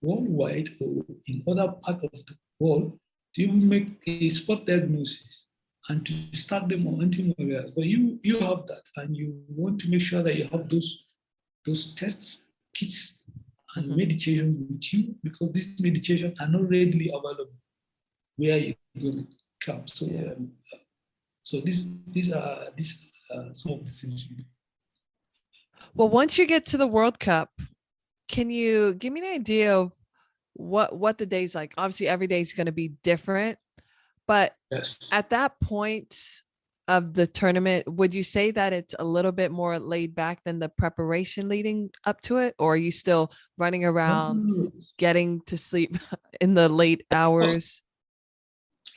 worldwide or in other parts of the world to even make a spot diagnosis and to start them on antimalarials. But you have that, and you want to make sure that you have those tests, kits, and medication with you because these medications are not readily available where you're going to come. So, so these are some of the things you do. Well, once you get to the World Cup, can you give me an idea of what the day's like? Obviously, every day is going to be different, But Yes. at that point of the tournament, would you say that it's a little bit more laid back than the preparation leading up to it? Or are you still running around, Mm, getting to sleep in the late of course. hours?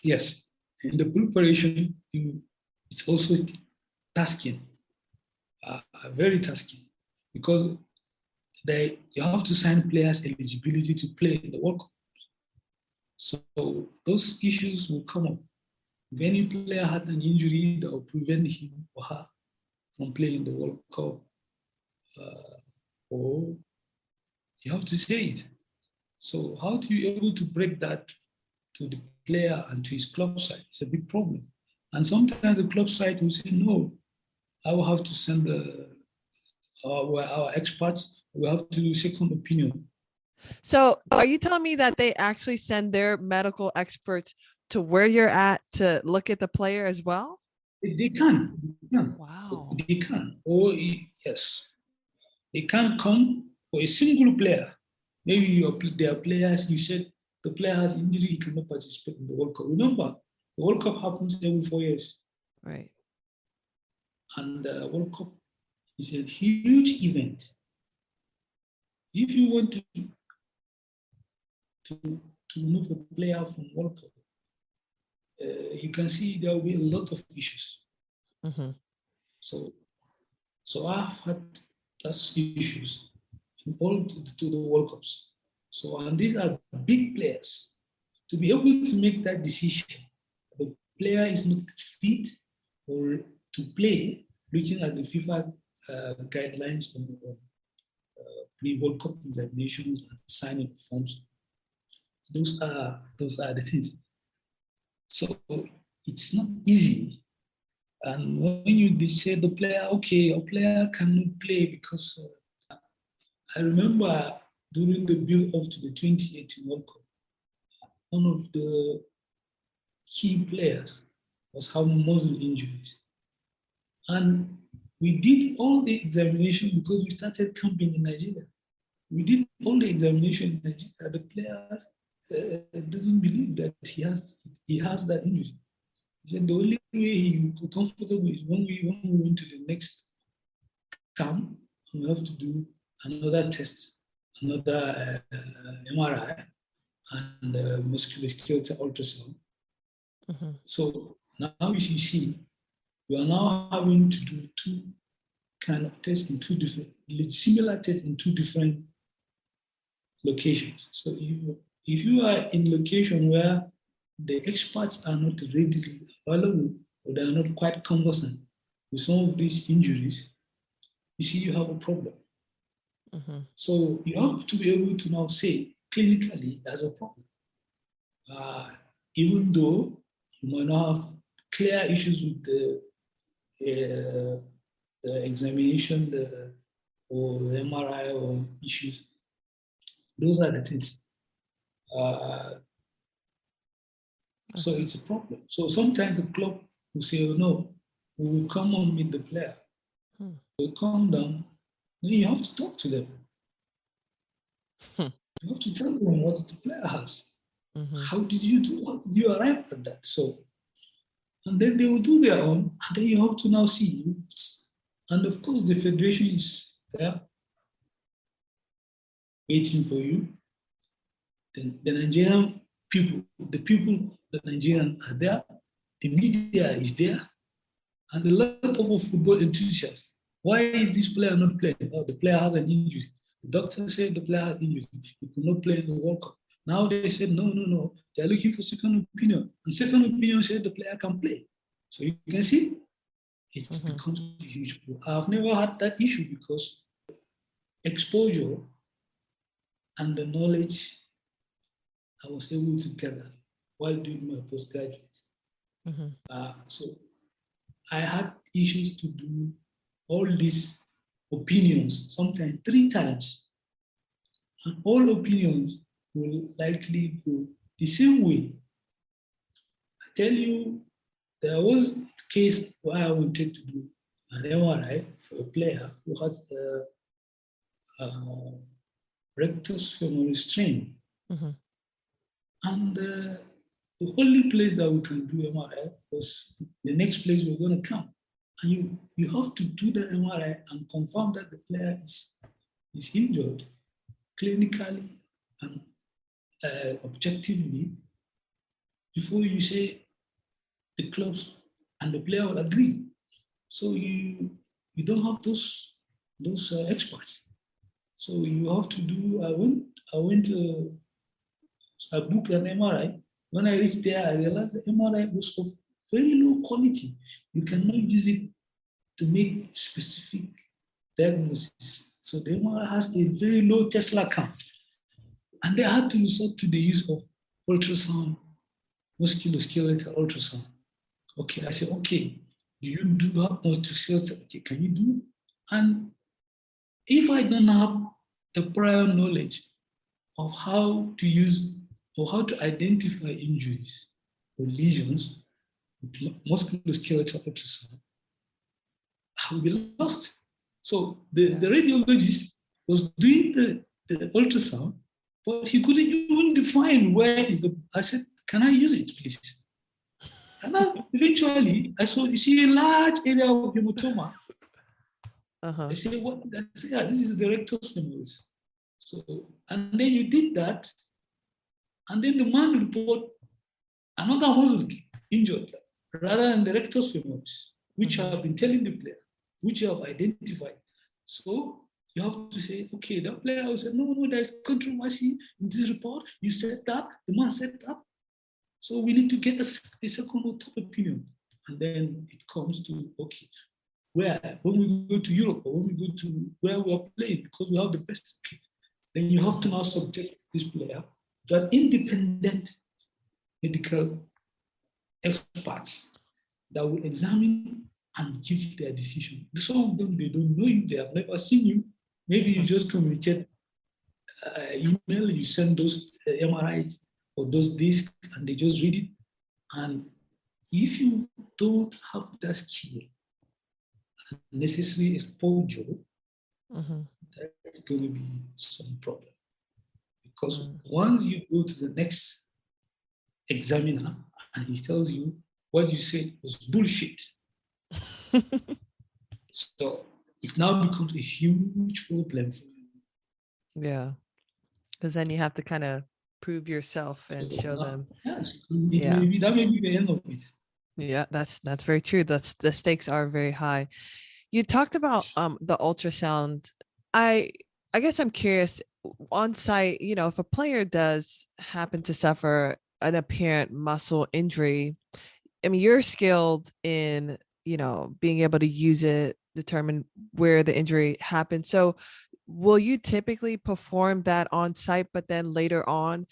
Yes. In the preparation, it's also tasking, very tasking, because you have to sign players' eligibility to play in the World Cup. So those issues will come up. If any player had an injury that will prevent him or her from playing the World Cup, or you have to say it. So how do you able to break that to the player and to his club side? It's a big problem. And sometimes the club side will say, no, I will have to send our experts, we have to do second opinion. So are you telling me that they actually send their medical experts to where you're at to look at the player as well? They can, Wow. they can. Or yes, they can come for a single player. Maybe there are players, you said the player has injury, he cannot participate in the World Cup. Remember, the World Cup happens every 4 years. Right. And the World Cup is a huge event. If you want to move a player from World Cup, you can see there will be a lot of issues. Mm-hmm. So I've had those issues in all to the World Cups. So, and these are big players. To be able to make that decision, the player is not fit or to play, looking at the FIFA guidelines on pre-World Cup examinations and signing forms. Those are the things. So it's not easy. And when you say the player, okay, a player cannot play because I remember during the build-up to the 2018 World Cup, one of the key players was having muscle injuries. And we did all the examination because we started camping in Nigeria. We did all the examination in Nigeria. The players doesn't believe that he has that injury. He said the only way he was comfortable is when we went to the next camp and we have to do another test, another MRI and musculoskeletal ultrasound. Mm-hmm. So now you see, we are now having to do two kind of tests in two different, similar tests in two different locations. So if you are in location where the experts are not readily available or they are not quite conversant with some of these injuries, you see you have a problem. Mm-hmm. So you have to be able to now say clinically as a problem. Even though you might not have clear issues with the examination or the MRI or issues, those are the things. So it's a problem. So sometimes the club will say, oh, no, we will come and meet the player. They'll calm down. Then you have to talk to them. You have to tell them what the player has. Mm-hmm. How did you arrive at that? So, and then they will do their own, and then you have to now see. And of course, the federation is there waiting for you. The Nigerian people, the Nigerians are there. The media is there, and a lot of football enthusiasts. Why is this player not playing? Oh, the player has an injury. The doctor said the player had injury. He could not play in the World Cup. Now they said, no. They're looking for second opinion. And second opinion said the player can play. So you can see, it becomes a huge problem. I've never had that issue because exposure and the knowledge I was able to gather while doing my postgraduate. So I had issues to do all these opinions, sometimes 3 times. And all opinions will likely go the same way. I tell you, there was a case where I wanted to do an MRI for a player who had rectus femoris strain. And the only place that we can do MRI was the next place we're going to come. And you have to do the MRI and confirm that the player is injured clinically and objectively before you say the clubs and the player will agree. So you don't have those experts. So you have to do. I booked an MRI. When I reached there, I realized the MRI was of very low quality. You cannot use it to make specific diagnosis. So the MRI has a very low Tesla count. And they had to resort to the use of ultrasound, musculoskeletal ultrasound. Okay, I said, okay, do you do have musculoskeletal? Okay, can you do? And if I don't have a prior knowledge of how to use or how to identify injuries or lesions with musculoskeletal ultrasound, I will be lost. So the radiologist was doing the ultrasound, but he couldn't even define where is the. I said, can I use it, please? And eventually, I saw, you see a large area of hematoma. I said, what? I said, yeah, this is the rectus femoris. So, and then you did that, and then the man report another muscle injured rather than the rectus femoris, which I have been telling the player, which you have identified. So you have to say, okay, that player will say, no, there's controversy in this report. You said that, the man said that. So we need to get a second or top opinion. And then it comes to, okay, when we go to Europe or when we go to where we are playing, because we have the best pick, then you have to now subject this player to an independent medical experts that will examine and give their decision. Some of them, they don't know you, they have never seen you. Maybe you just communicate email, you send those MRIs or those discs and they just read it. And if you don't have that skill, necessary exposure, that's going to be some problem. Because once you go to the next examiner and he tells you what you said was bullshit, so it now becomes a huge problem for you. Yeah, because then you have to kind of prove yourself and show them. Yes, that may be the end of it. Yeah, that's very true. The stakes are very high. You talked about the ultrasound. I guess I'm curious on site, if a player does happen to suffer an apparent muscle injury, I mean, you're skilled in, being able to use it, determine where the injury happened. So will you typically perform that on site, but then later on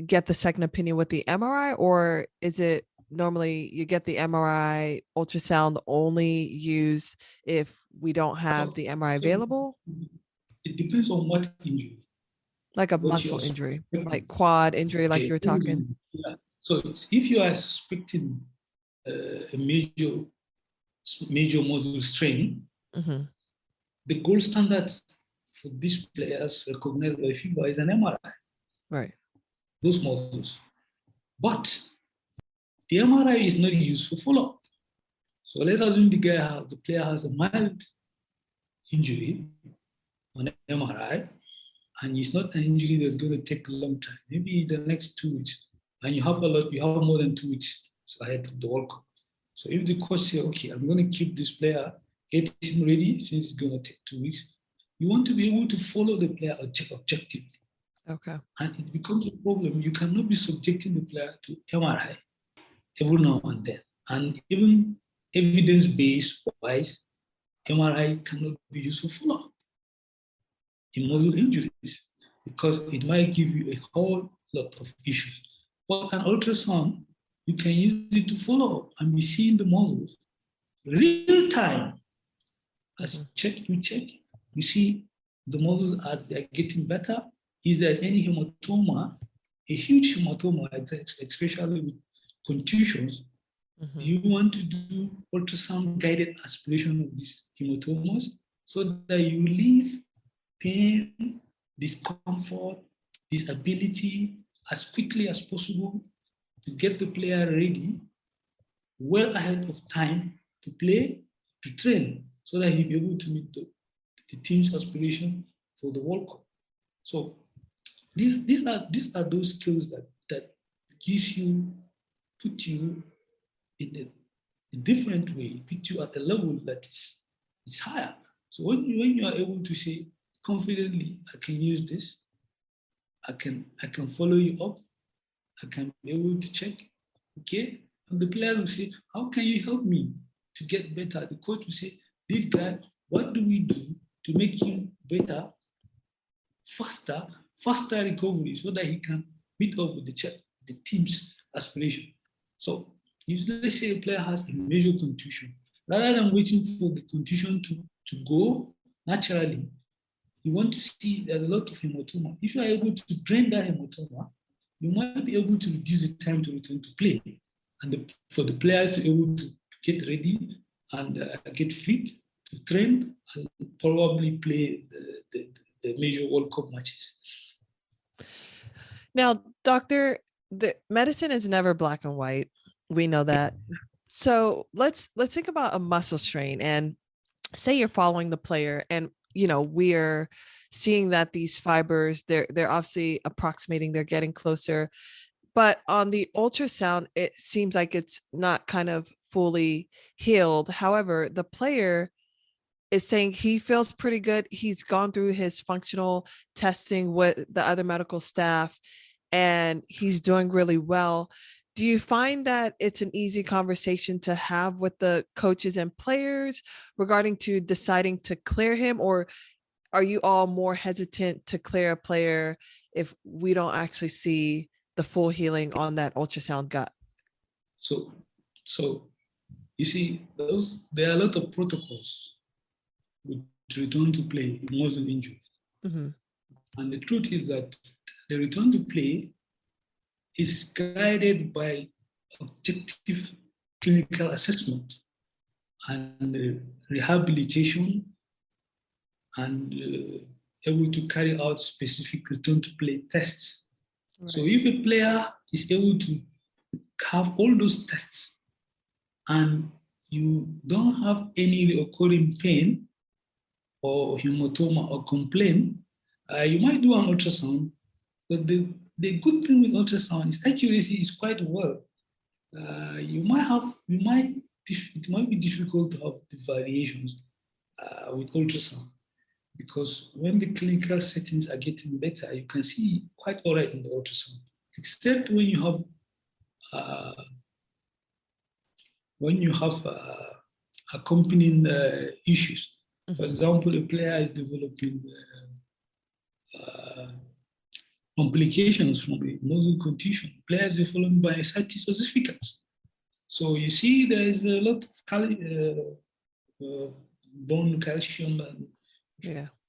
get the second opinion with the MRI, or is it normally you get the MRI, ultrasound only used if we don't have the MRI available? It depends on what injury. Like a muscle injury, like quad injury, like you were talking. Yeah. So if you are suspecting a major muscle strain, the gold standard for these players recognized by FIFA is an MRI. Right. Those muscles. But the MRI is not used for follow-up. So let's assume the player has a mild injury on MRI, and it's not an injury that's going to take a long time, maybe the next 2 weeks. And you have more than 2 weeks ahead of the World Cup. So if the coach says, okay, I'm going to keep this player, get him ready since it's going to take 2 weeks, you want to be able to follow the player objectively. Okay. And it becomes a problem. You cannot be subjecting the player to MRI every now and then. And even evidence-based wise, MRI cannot be used for follow-up in muscle injuries because it might give you a whole lot of issues. But an ultrasound, you can use it to follow up and be seeing the muscles real time. As you check, you see the muscles as they're getting better. If there's any hematoma, a huge hematoma, especially with contusions, do you want to do ultrasound guided aspiration of these hematomas so that you relieve pain, discomfort, disability as quickly as possible to get the player ready well ahead of time to play, to train, so that he'll be able to meet the team's aspiration for the World Cup. So these are those skills that gives you, put you in a different way, put you at a level that is higher. So when you are able to say confidently, I can use this, I can follow you up, I can be able to check, okay? And the players will say, how can you help me to get better? The coach will say, this guy, what do we do to make him better, faster recovery, so that he can meet up with the team's aspiration. So let's say a player has a major contusion. Rather than waiting for the contusion to go naturally, you want to see there's a lot of hematoma. If you are able to drain that hematoma, you might be able to reduce the time to return to play. And for the player to be able to get ready and get fit, to train, and probably play the major World Cup matches. Now, doctor, the medicine is never black and white. We know that. So let's think about a muscle strain, and say you're following the player, and we're seeing that these fibers, they're obviously approximating, they're getting closer. But on the ultrasound, it seems like it's not kind of fully healed. However, the player is saying he feels pretty good. He's gone through his functional testing with the other medical staff, and he's doing really well. Do you find that it's an easy conversation to have with the coaches and players regarding to deciding to clear him, or are you all more hesitant to clear a player if we don't actually see the full healing on that ultrasound gut? So you see, there are a lot of protocols with return to play in muscle injuries. Mm-hmm. And the truth is that the return to play is guided by objective clinical assessment and rehabilitation, and able to carry out specific return to play tests. Right. So if a player is able to have all those tests and you don't have any recurring pain or hematoma or complaint, you might do an ultrasound, but the good thing with ultrasound is accuracy is quite well. It might be difficult to have the variations with ultrasound, because when the clinical settings are getting better, you can see quite all right in the ultrasound, except when you have accompanying issues. Mm-hmm. For example, a player is developing complications from a muscle contusion. Players are followed by ascites ossificans. So you see there is a lot of bone calcium and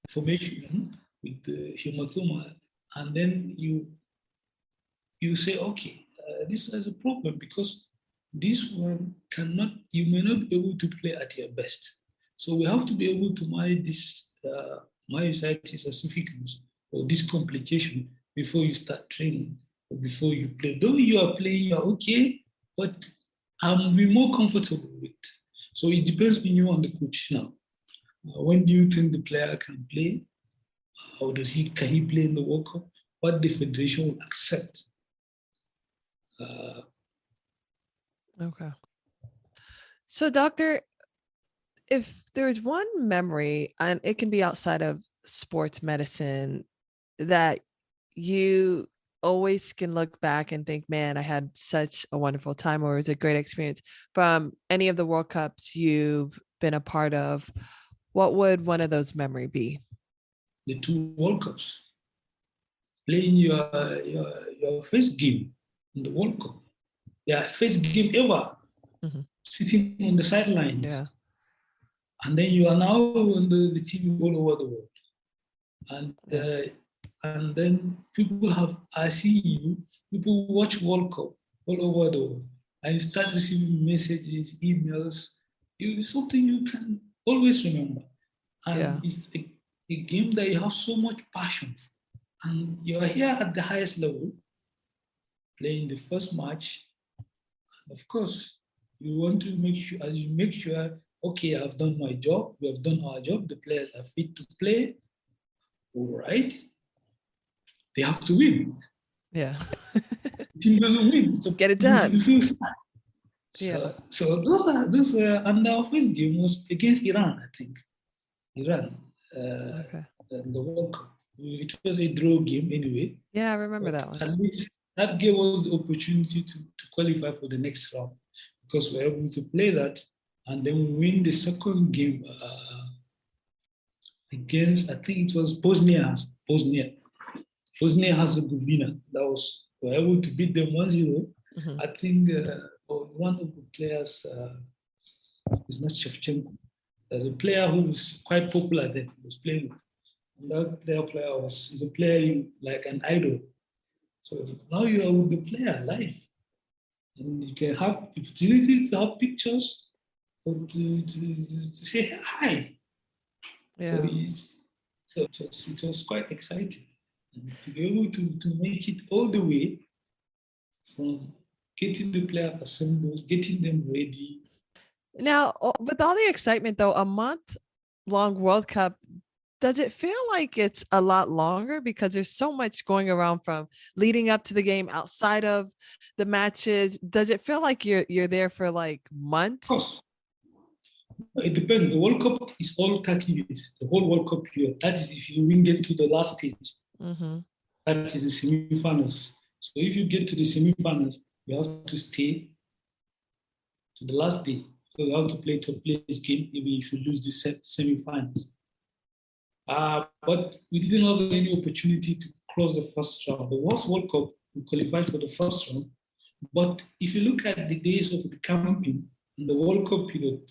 formation with the hematoma, and then you say, okay, this is a problem, because this one you may not be able to play at your best. So we have to be able to manage this myositis ossificans or this complication before you start training or before you play. Though you are playing, you are okay, but I'll be more comfortable with. So it depends on you and the coach now. When do you think the player can play? How can he play in the World Cup? What the federation will accept? Okay. So, doctor, if there's one memory, and it can be outside of sports medicine, that you always can look back and think, man, I had such a wonderful time, or it was a great experience from any of the World Cups you've been a part of, what would one of those memory be? The 2 World Cups. Playing your first game in the World Cup. Yeah, first game ever. Mm-hmm. Sitting on the sidelines. Yeah. And then you are now on the TV all over the world. And then I see people watch World Cup all over the world. And you start receiving messages, emails. It's something you can always remember. And it's a game that you have so much passion for. And you are here at the highest level, playing the first match. Of course, you want to make sure, okay, I've done my job, we have done our job, the players are fit to play, all right, they have to win. Yeah. The team doesn't win, so Get it done. you feel sad. Yeah. So those are, and our first game was against Iran, I think. Iran, Okay. the World Cup. It was a draw game anyway, Yeah, I remember but that one. at least that gave us the opportunity to qualify for the next round because we were able to play that and then win the second game against, I think it was Bosnia Herzegovina. That was, we were able to beat them 1-0. Mm-hmm. I think one of the players is not Shevchenko. The player who was quite popular then was playing with. And that player is a player like an idol. So now you are with the player live. And you can have opportunity to have pictures or to say hi. Yeah. It was quite exciting. And to be able to make it all the way from getting the player assembled, getting them ready. Now, with all the excitement, though, a month-long World Cup, does it feel like it's a lot longer because there's so much going around from leading up to the game, outside of the matches? Does it feel like you're there for like Of months? course, it depends. The World Cup is all 30 days. The whole World Cup period. That is if you win get to the last stage. Mm-hmm. That is the semi-finals. So if you get to the semi-finals, you have to stay to the last day. So you have to play to play this game even if you lose the semi-finals. But we didn't have any opportunity to cross the first round. The last World Cup, we qualified for the first round. But if you look at the days of the camping in the World Cup period,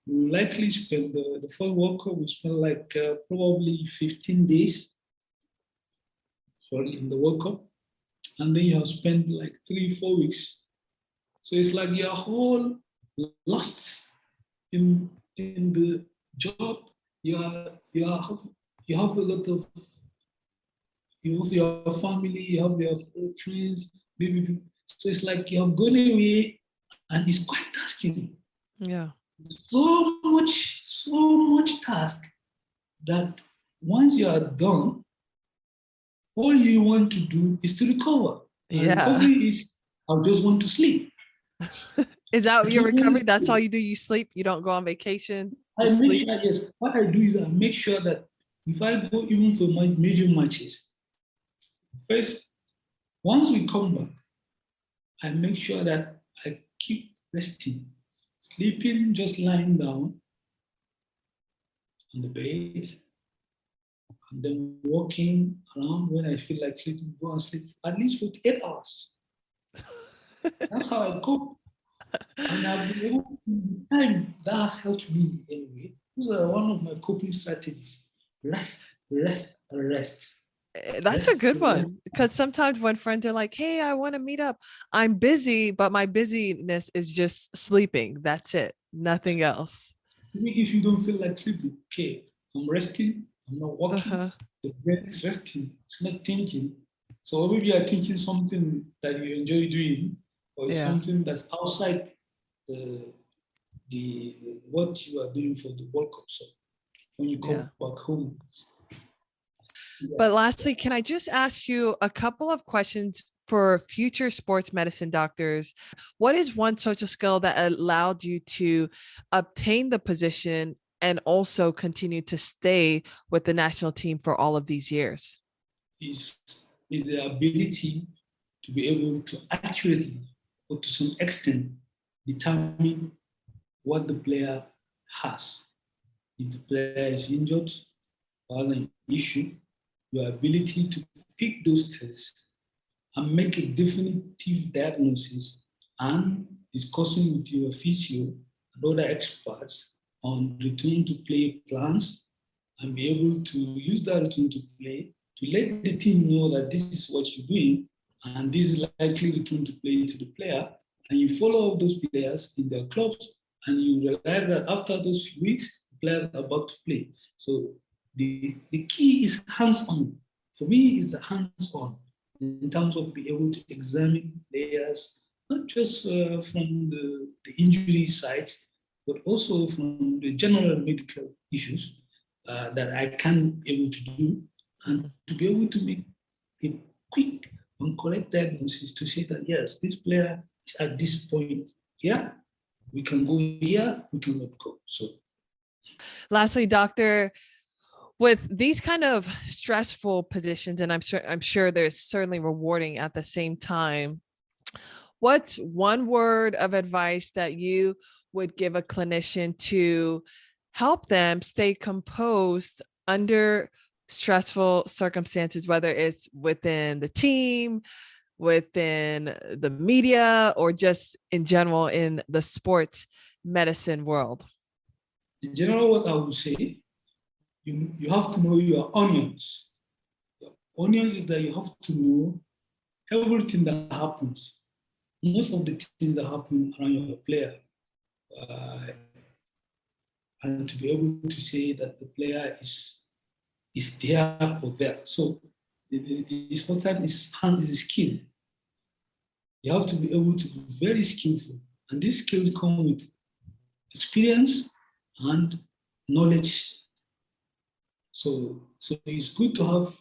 we likely spend the first World Cup, we spent like probably 15 days in the World Cup. And then you have spent like 3-4 weeks. So it's like your whole lost in the job. You have a lot of, you have your family, you have your friends, maybe. So it's like you have gone away and it's quite tasking. Yeah. So much task that once you are done, all you want to do is to recover. And Yeah. recovery is, I just want to sleep. Is that your recovery? That's all you do? You sleep? You don't go on vacation? I make sleep? sure, yes, what I do is I make sure that if I go even for my major matches, first, once we come back, I make sure that I keep resting, sleeping, just lying down on the bed, and then walking around when I feel like sleeping, go and sleep at least 48 hours. That's how I cope. And I've been able to, time that has helped me anyway. Those are one of my coping strategies. Rest, rest, rest. That's a Rest, good rest. one, because sometimes when friends are like, hey, I want to meet up, I'm busy, but my busyness is just sleeping. That's it. Nothing else. Even if you don't feel like sleeping, okay, I'm resting, I'm not walking, Uh-huh. the brain is resting, it's not thinking. So maybe you're thinking something that you enjoy doing, or it's Yeah. something that's outside the what you are doing for the World Cup. So when you come Yeah. back home. Yeah. But lastly, can I just ask you a couple of questions for future sports medicine doctors? What is one social skill that allowed you to obtain the position and also continue to stay with the national team for all of these years? Is the ability to be able to accurately or to some extent determine what the player has. If the player is injured or has an issue, your ability to pick those tests and make a definitive diagnosis and discussing with your physio and other experts on return to play plans and be able to use that return to play to let the team know that this is what you're doing and this is likely return to play to the player, and you follow up those players in their clubs and you realize that after those few weeks, the players are about to play. So the key is hands-on. For me, it's hands-on. in terms of being able to examine players, not just from the injury sides, but also from the general medical issues that I can be able to do, and to be able to make a quick and correct diagnosis to say that, yes, this player is at this point here, we can go here, we cannot go. So, lastly, doctor, with these kind of stressful positions, and I'm sure they're certainly rewarding at the same time, what's one word of advice that you would give a clinician to help them stay composed under stressful circumstances, whether it's within the team, within the media, or just in general in the sports medicine world? in general, what I would say, you have to know your onions. Your onions is that you have to know everything that happens, most of the things that happen around your player, and to be able to say that the player is there or there. So the important is skill. You have to be able to be very skillful, and these skills come with experience and knowledge. So it's good to have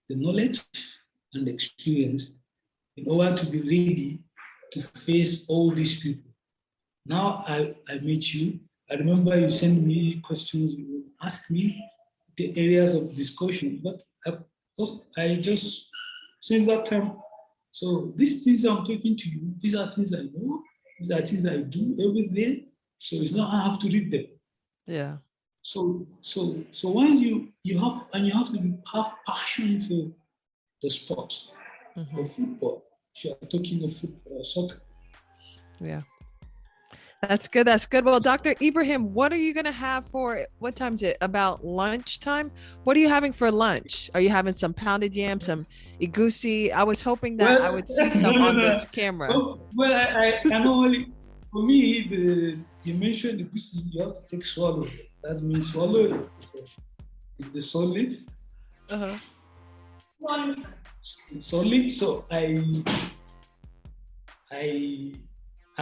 the knowledge and the experience in order to be ready to face all these people. Now I meet you. I remember you sent me questions, you would ask me the areas of discussion, but I just, since that time, so these things I'm talking to you, these are things I know, these are things I do every day. So it's not I have to read them. Yeah. So once you have, and you have to have passion for the sport, for football. If you are talking of football, soccer. Yeah. That's good. That's good. Well, Dr. Ibrahim, what are you going to have for, what time is it? About lunchtime? What are you having for lunch? Are you having some pounded yam, some egusi? I was hoping that I would see some on this camera. Well, I normally, for me, you mentioned egusi, you have to take swallow. That means swallow it. It's the solid. It's solid. So I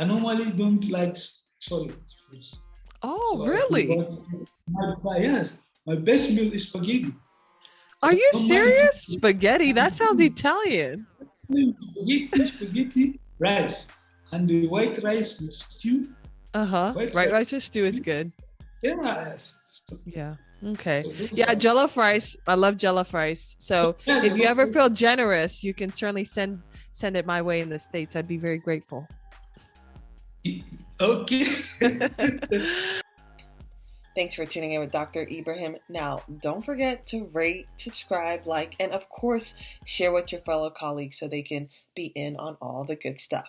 normally don't like solid foods. Oh, So really? Yes, my best meal is spaghetti. Are you serious? Spaghetti? That sounds Italian. Spaghetti, rice, and the white rice with stew. White rice with stew is good. Yes. Yeah. Okay. Yeah, jollof rice. I love jollof rice. So if you ever feel generous, you can certainly send it my way in the States. I'd be very grateful. Okay. Thanks for tuning in with Dr. Ibrahim. Now, don't forget to rate, subscribe, like, and of course, share with your fellow colleagues so they can be in on all the good stuff.